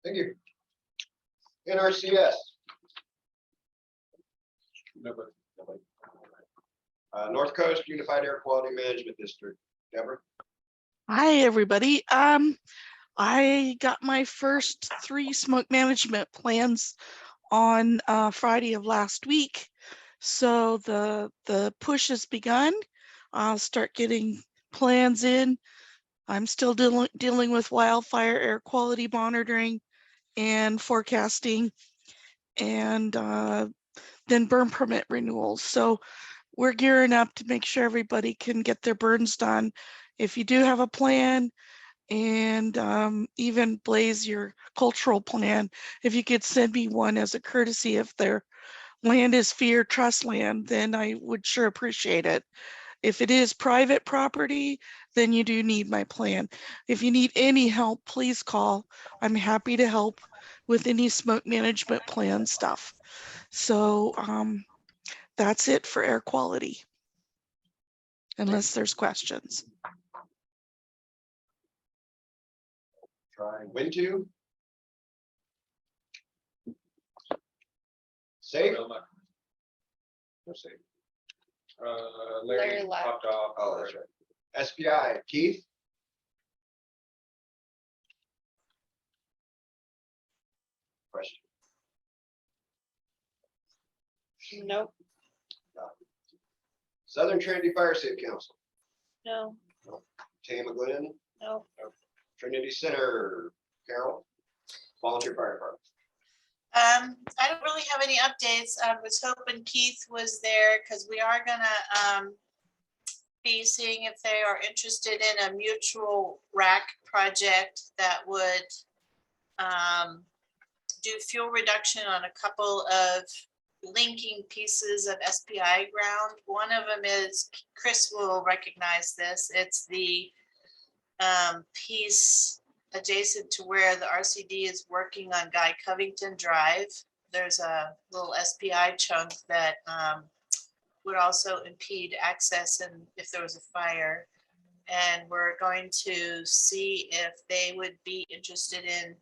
Thank you. NRCS. North Coast Unified Air Quality Management District. Deborah. Hi, everybody. I got my first 3 smoke management plans on Friday of last week. So the push has begun. I'll start getting plans in. I'm still dealing with wildfire air quality monitoring and forecasting, and then burn permit renewals. So we're gearing up to make sure everybody can get their burns done. If you do have a plan, and even Blaze, your cultural plan, if you could send me one as a courtesy, if their land is fee or trust land, then I would sure appreciate it. If it is private property, then you do need my plan. If you need any help, please call. I'm happy to help with any smoke management plan stuff. So that's it for air quality, unless there's questions. Try Wintu. Safe? No safe. Larry left. Popped off. Oh, that's right. SPI, Keith? Question. Nope. Southern Trinity Fire Safe Council, No, Tama Glenn, no. Trinity Center, Carol, Volunteer Fire Department. I don't really have any updates. I was hoping Keith was there because we are gonna be seeing if they are interested in a mutual rack project that would do fuel reduction on a couple of linking pieces of SPI ground. One of them is, Chris will recognize this, it's the piece adjacent to where the RCD is working on Guy Covington Drive. There's a little SPI chunk that would also impede access and if there was a fire. And we're going to see if they would be interested in,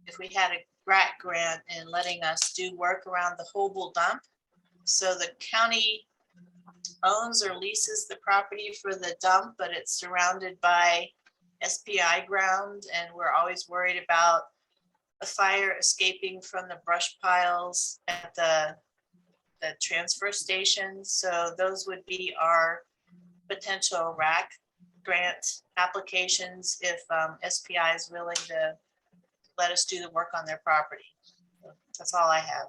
if we had a RAC grant in letting us do work around the Hobel dump. So the county owns or leases the property for the dump, but it's surrounded by SPI ground. And we're always worried about a fire escaping from the brush piles at the transfer station. So those would be our potential RAC grant applications if SPI is willing to let us do the work on their property. That's all I have.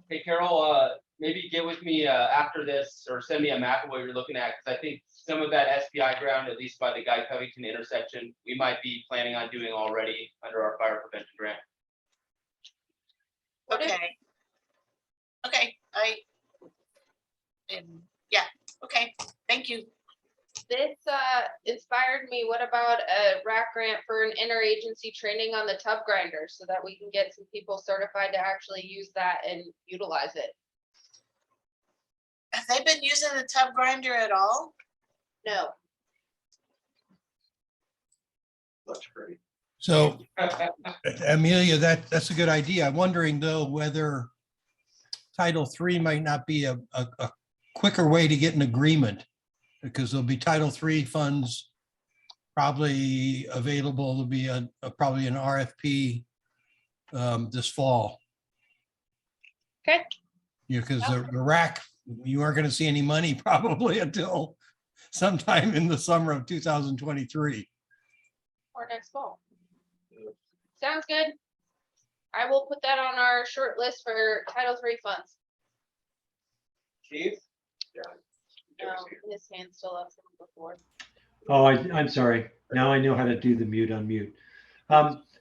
Hey, Carol, maybe get with me after this or send me a map of what you're looking at, because I think some of that SPI ground, at least by the Guy Covington intersection, we might be planning on doing already under our fire prevention grant. Okay. Okay, yeah, okay, thank you. This inspired me. What about a RAC grant for an interagency training on the tub grinder so that we can get some people certified to actually use that and utilize it? Have they been using the tub grinder at all? No. Looks great. So Amelia, that's a good idea. I'm wondering though, whether Title III might not be a quicker way to get an agreement, because there'll be Title III funds probably available. There'll be probably an RFP this fall. Okay. Yeah, because the RAC, you aren't going to see any money probably until sometime in the summer of 2023. Or next fall. Sounds good. I will put that on our short list for Title III funds. Keith? His hand's still up from before. Oh, I'm sorry. Now I know how to do the mute unmute.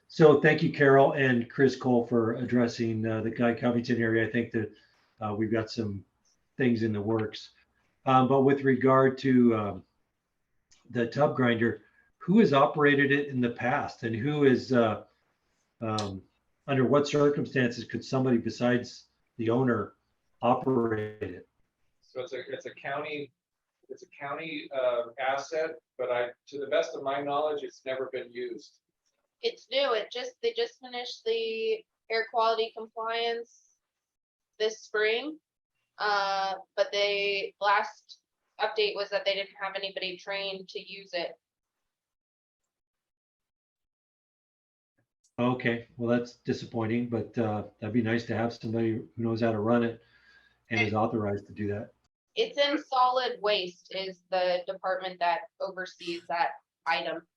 So thank you, Carol and Chris Cole, for addressing the Guy Covington area. I think that we've got some things in the works. But with regard to the tub grinder, who has operated it in the past, and who is under what circumstances could somebody besides the owner operate it? So it's a county asset, but to the best of my knowledge, it's never been used. It's new. They just finished the air quality compliance this spring. But the last update was that they didn't have anybody trained to use it. Okay, well, that's disappointing, but that'd be nice to have somebody who knows how to run it and is authorized to do that. It's in solid waste is the department that oversees that item.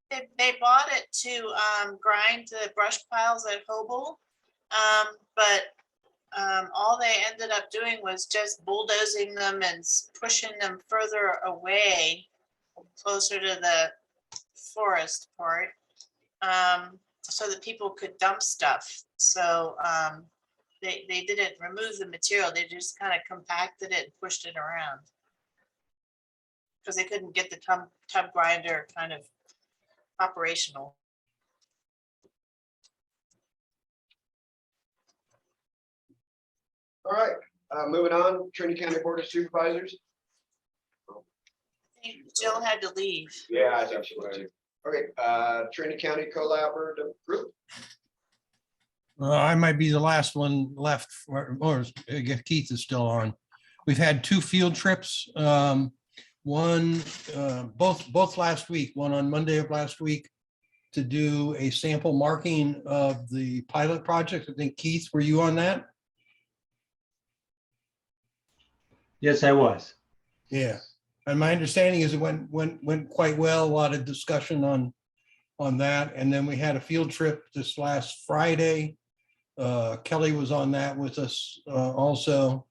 They bought it to grind the brush piles at Hobel, but all they ended up doing was just bulldozing them and pushing them further away, closer to the forest part, so that people could dump stuff. So they didn't remove the material, they just kind of compacted it and pushed it around. Because they couldn't get the tub grinder kind of operational. All right, moving on, Trinity County Board of Supervisors. I think Jill had to leave. Yeah, I think she was too. Okay, Trinity County Collaborative Group. I might be the last one left, or I guess Keith is still on. We've had 2 field trips. Both last week, one on Monday of last week to do a sample marking of the pilot project. I think Keith, were you on that? Yes, I was. Yeah, and my understanding is it went quite well. A lot of discussion on that, and then we had a field trip this last Friday. Kelly was on that with us also,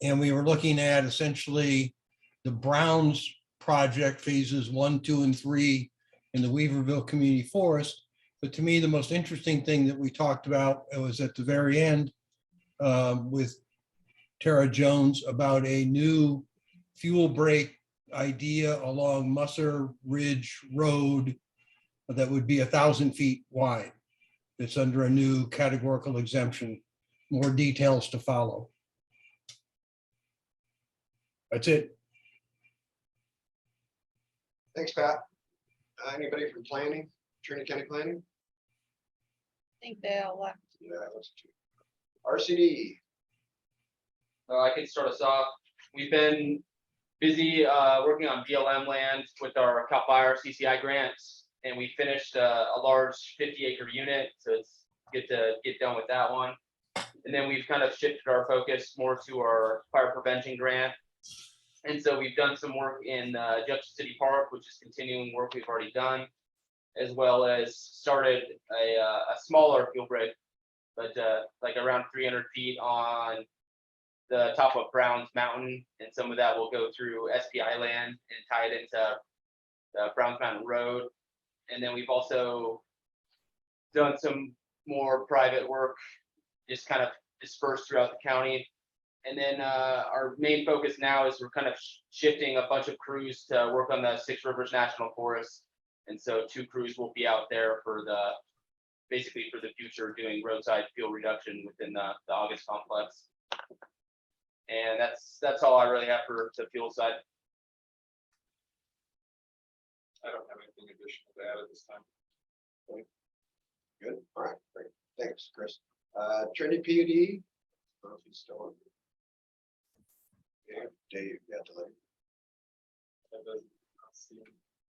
and we were looking at essentially the Browns project phases 1, 2, and 3 in the Weaverville Community Forest. But to me, the most interesting thing that we talked about was at the very end with Tara Jones about a new fuel break idea along Musser Ridge Road that would be 1,000 feet wide. It's under a new categorical exemption. More details to follow. That's it. Thanks, Pat. Anybody from planning, Trinity County Planning? I think they all left. Yeah, that's true. RCD. I can start us off. We've been busy working on BLM land with our CAL FIRE CCI grants, and we finished a large 50-acre unit, so it's good to get done with that one. And then we've kind of shifted our focus more to our fire prevention grant. And so we've done some work in Junction City Park, which is continuing work we've already done, as well as started a smaller fuel break, but like around 300 feet on the top of Browns Mountain, and some of that will go through SPI land and tie it into the Browns Mountain Road. And then we've also done some more private work, just kind of dispersed throughout the county. And then our main focus now is we're kind of shifting a bunch of crews to work on the Six Rivers National Forest. And so 2 crews will be out there for basically for the future, doing roadside fuel reduction within the August complex. And that's all I really have for the fuel side. I don't have anything additional to add at this time. Good. All right, great. Thanks, Chris. Trinity PUD. I don't know if he's still on. Yeah, Dave, you got to let him.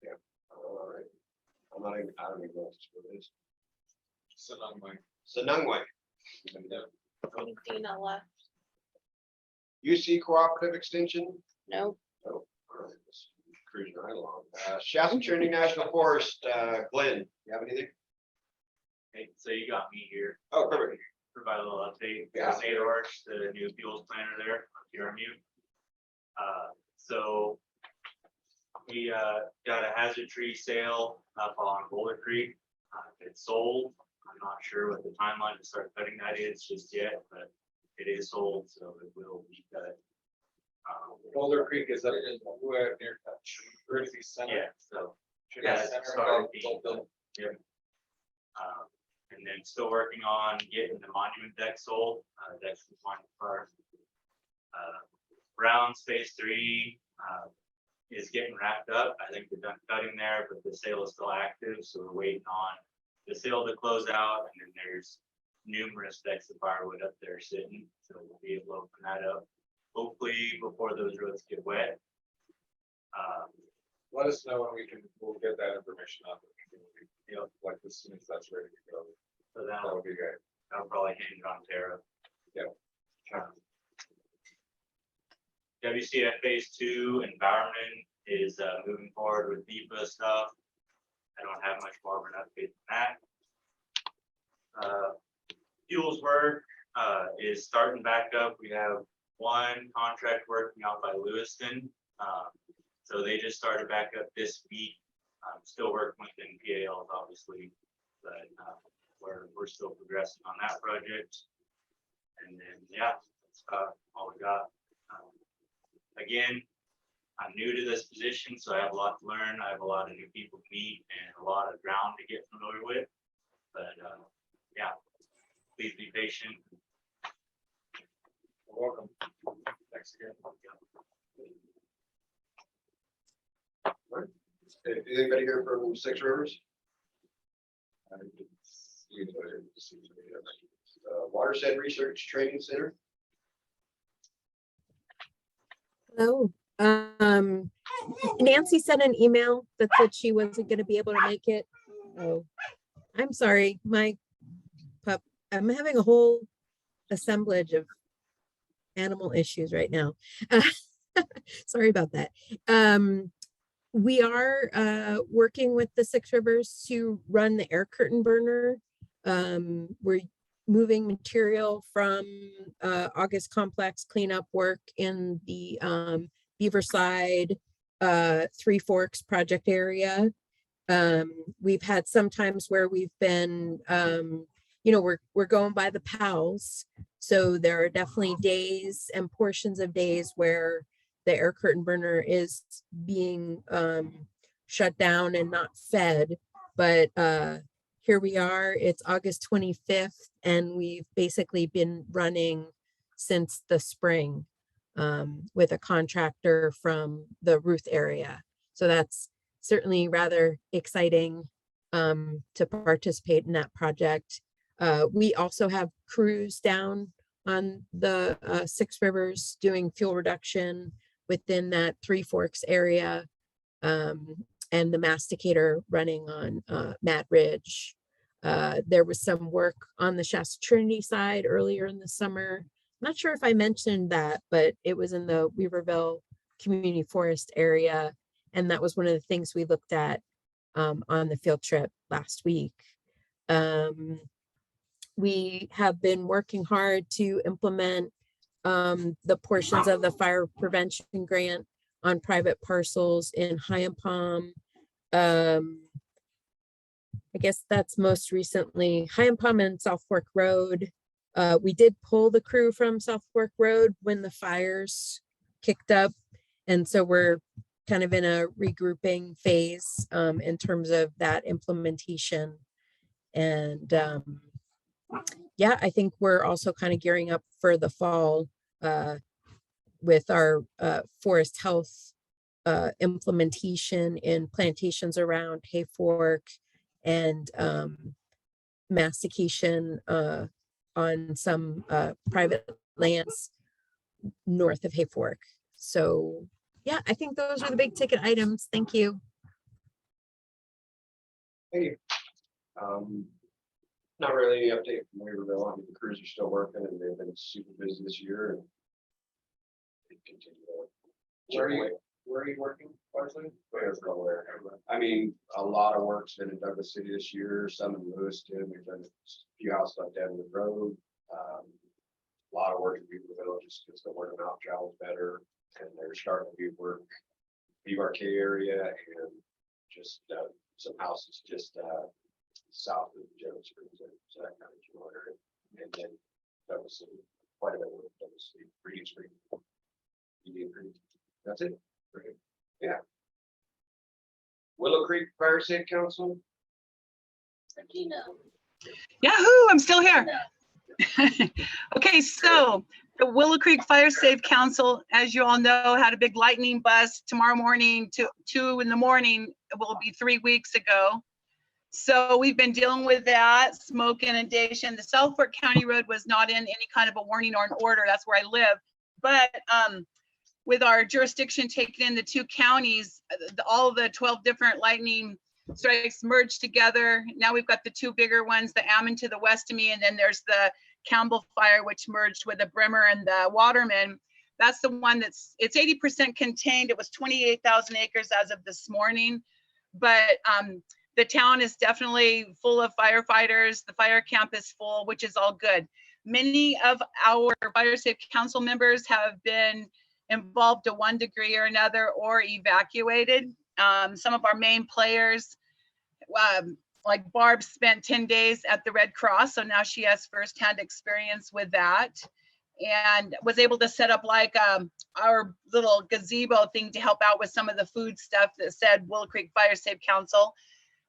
Yeah. All right. I don't even know what it is. Sanungway. I think Dina left. UC Cooperative Extension. Nope. Oh, all right. Let's cruising right along. Shasta Trinity National Forest. Glenn, you have anything? Hey, so you got me here. Oh, perfect. Provide a little update. Yeah. St. Arch, the new fuels planner there on PRMU. So we got a hazard tree sale up on Boulder Creek. It's sold. I'm not sure what the timeline to start cutting that is just yet, but it is sold, so it will be cut. Boulder Creek is up in near Trinity Center. Yeah, so. Yeah, Started being built. Yep. And then still working on getting the monument deck sold. That's the final part. Brown's phase 3 is getting wrapped up. I think they're done cutting there, but the sale is still active, so we're waiting on the sale to close out. And then there's numerous decks of firewood up there sitting, so we'll be able to open that up hopefully before those roads get wet. Let us know when we'll get that information out. You know, like as soon as that's ready to go. So That would be great. that'll probably hinge on Tara. Yeah. WCF phase 2 environment is moving forward with DEPA stuff. I don't have much more of an update than that. Fuels work is starting back up. We have one contract working out by Lewiston. So they just started back up this week. Still working within PALs, obviously, but we're still progressing on that project. And then, yeah, that's all we got. Again, I'm new to this position, so I have a lot to learn. I have a lot of new people to meet and a lot of ground to get familiar with. But yeah, please be patient. You're welcome. Thanks again. Anybody here from Six Rivers? Watershed Research Training Center. Hello. Nancy sent an email that said she wasn't going to be able to make it. Oh, I'm sorry. My pup, I'm having a whole assemblage of animal issues right now. Sorry about that. We are working with the Six Rivers to run the air curtain burner. We're moving material from August Complex cleanup work in the Beaverside, Three Forks project area. We've had some times where we've been, we're going by the PALs. So there are definitely days and portions of days where the air curtain burner is being shut down and not fed. But here we are, it's August 25th, and we've basically been running since the spring with a contractor from the Ruth area. So that's certainly rather exciting to participate in that project. We also have crews down on the Six Rivers doing fuel reduction within that Three Forks area, and the masticator running on Mad Ridge. There was some work on the Shasta Trinity side earlier in the summer. I'm not sure if I mentioned that, but it was in the Weaverville Community Forest area. And that was one of the things we looked at on the field trip last week. We have been working hard to implement the portions of the fire prevention grant on private parcels in Hyampom. I guess that's most recently Hyampom and South Fork Road. We did pull the crew from South Fork Road when the fires kicked up. And so we're kind of in a regrouping phase in terms of that implementation. And yeah, I think we're also kind of gearing up for the fall with our forest health implementation in plantations around Hayfork and mastication on some private lands north of Hayfork. So yeah, I think those are the big ticket items. Thank you. Thank you. Not really any update from Weaverville. I mean, the crews are still working and they've been super busy this year and they continue to. Where are you working largely? Weaverville. I mean, a lot of work's been in Douglas City this year, some in Lewiston. We've done a few houses on Deadwood Road. A lot of work in Weaverville just because the word of mouth travels better, and they're starting to do work BRK area and just some houses just south of the Jones Springs, so that kind of order. And then Douglas City, quite a bit of work, Douglas City, Reading Street, Indian Creek. That's it. Right. Yeah. Willow Creek Fire Safe Council. Yahoo! I'm still here. Okay, so the Willow Creek Fire Safe Council, as you all know, had a big lightning bust tomorrow morning to 2 in the morning. It will be 3 weeks ago. So we've been dealing with that smoke inundation. The South Fork County Road was not in any kind of a warning or an order. That's where I live. But with our jurisdiction taken in the 2 counties, all of the 12 different lightning strikes merged together. Now we've got the 2 bigger ones, the Ammon to the west of me, and then there's the Campbell fire, which merged with the Bremer and the Waterman. That's the one it's 80% contained. It was 28,000 acres as of this morning. But the town is definitely full of firefighters. The fire camp is full, which is all good. Many of our Fire Safe Council members have been involved to one degree or another or evacuated. Some of our main players, like Barb spent 10 days at the Red Cross, so now she has firsthand experience with that and was able to set up like our little gazebo thing to help out with some of the food stuff that said Willow Creek Fire Safe Council.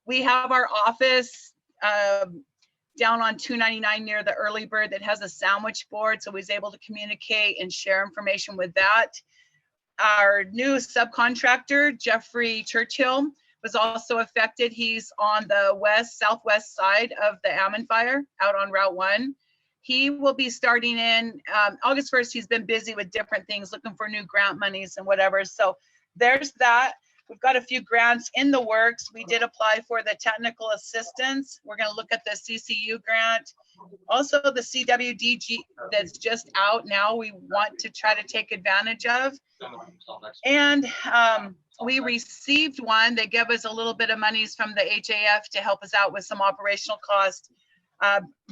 We have our office down on 299 near the Early Bird that has a sandwich board, so we was able to communicate and share information with that. Our new subcontractor, Jeffrey Churchill, was also affected. He's on the southwest side of the Ammon fire out on Route 1. He will be starting in August 1st. He's been busy with different things, looking for new grant monies and whatever. So there's that. we've got a few grants in the works. We did apply for the technical assistance. We're going to look at the CCU grant. Also the CWDG that's just out now, we want to try to take advantage of. And we received one. They gave us a little bit of monies from the HAF to help us out with some operational costs.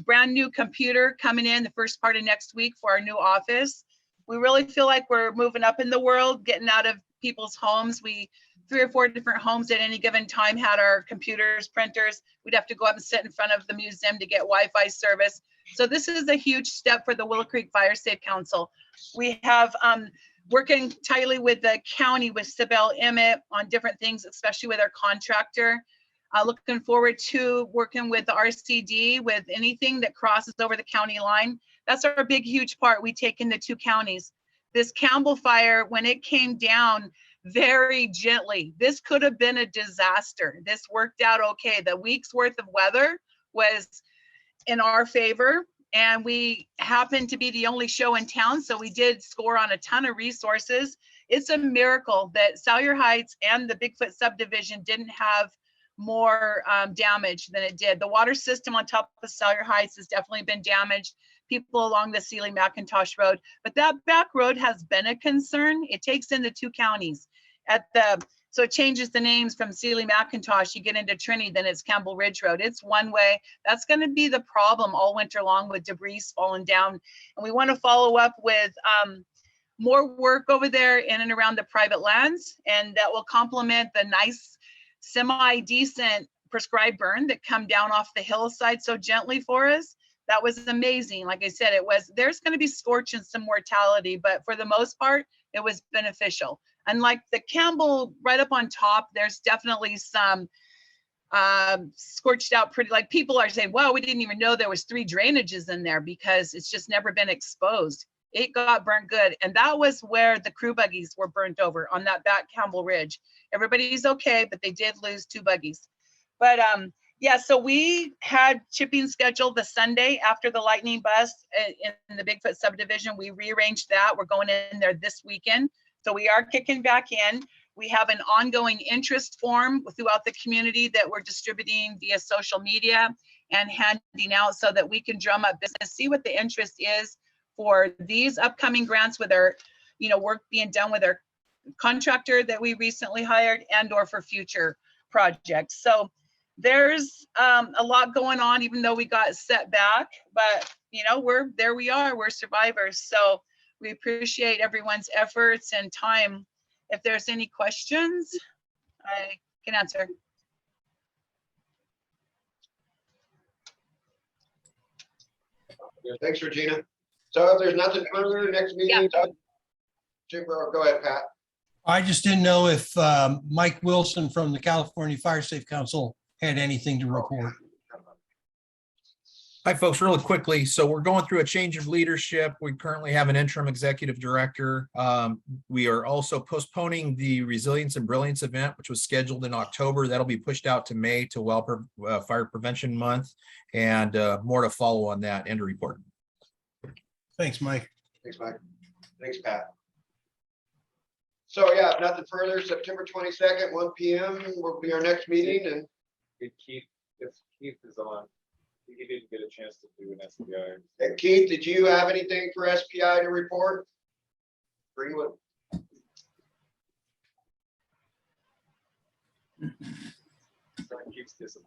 Brand new computer coming in the first part of next week for our new office. We really feel like we're moving up in the world, getting out of people's homes. 3 or 4 different homes at any given time had our computers, printers. We'd have to go up and sit in front of the museum to get Wi-Fi service. So this is a huge step for the Willow Creek Fire Safe Council. We have working tightly with the county, with Sibel Emmett on different things, especially with our contractor. Looking forward to working with the RCD with anything that crosses over the county line. That's our big, huge part we take in the 2 counties. This Campbell fire, when it came down very gently, this could have been a disaster. This worked out okay. The week's worth of weather was in our favor, and we happened to be the only show in town, so we did score on a ton of resources. It's a miracle that Salyer Heights and the Bigfoot subdivision didn't have more damage than it did. The water system on top of Salyer Heights has definitely been damaged. People along the Sealy McIntosh Road, but that back road has been a concern. It takes in the 2 counties so it changes the names from Sealy McIntosh. You get into Trinity, then it's Campbell Ridge Road. It's one way. That's going to be the problem all winter long with debris falling down. And we want to follow up with more work over there in and around the private lands, and that will complement the nice semi-decent prescribed burn that come down off the hillside so gently for us. That was amazing. Like I said, there's going to be scorch and some mortality, but for the most part, it was beneficial. Unlike the Campbell right up on top, there's definitely some scorched out pretty, like people are saying, wow, we didn't even know there was 3 drainages in there because it's just never been exposed. It got burnt good. And that was where the crew buggies were burnt over on that back Campbell Ridge. Everybody's okay, but they did lose 2 buggies. But yeah, so we had chipping scheduled the Sunday after the lightning bust in the Bigfoot subdivision. We rearranged that. We're going in there this weekend. So we are kicking back in. We have an ongoing interest form throughout the community that we're distributing via social media and handing out so that we can drum up business, see what the interest is for these upcoming grants with our, work being done with our contractor that we recently hired and or for future projects. So there's a lot going on, even though we got set back, but we're survivors. So we appreciate everyone's efforts and time. If there's any questions, I can answer. Thanks, Regina. So if there's nothing further, next meeting, go ahead, Pat. I just didn't know if Mike Wilson from the California Fire Safe Council had anything to report. Hi, folks, really quickly. So we're going through a change of leadership. We currently have an interim executive director. We are also postponing the Resilience and Brilliance event, which was scheduled in October. That'll be pushed out to May to Fire Prevention Month, and more to follow on that. End of report. Thanks, Mike. Thanks, Mike. Thanks, Pat. So yeah, if nothing further, September 22nd, 1 p.m. will be our next meeting. And If Keith is on, he didn't get a chance to do an SPI. Hey, Keith, did you have anything for SPI to report? Greenwood.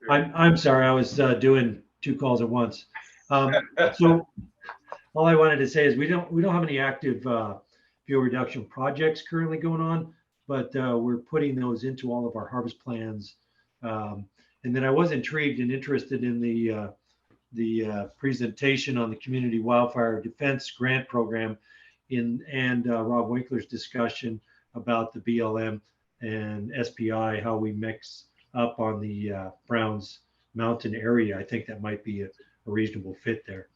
I'm sorry, I was doing 2 calls at once. So all I wanted to say is we don't have any active fuel reduction projects currently going on, but we're putting those into all of our harvest plans. And then I was intrigued and interested in the presentation on the Community Wildfire Defense Grant Program and Rob Winkler's discussion about the BLM and SPI, how we mix up on the Browns Mountain area. I think that might be a reasonable fit there.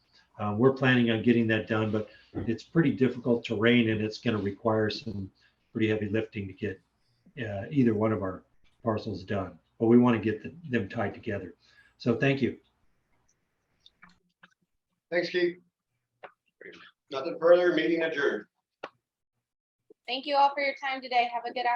We're planning on getting that done, but it's pretty difficult terrain and it's going to require some pretty heavy lifting to get either one of our parcels done. But we want to get them tied together. So thank you. Thanks, Keith. Nothing further, meeting adjourned. Thank you all for your time today. Have a good afternoon.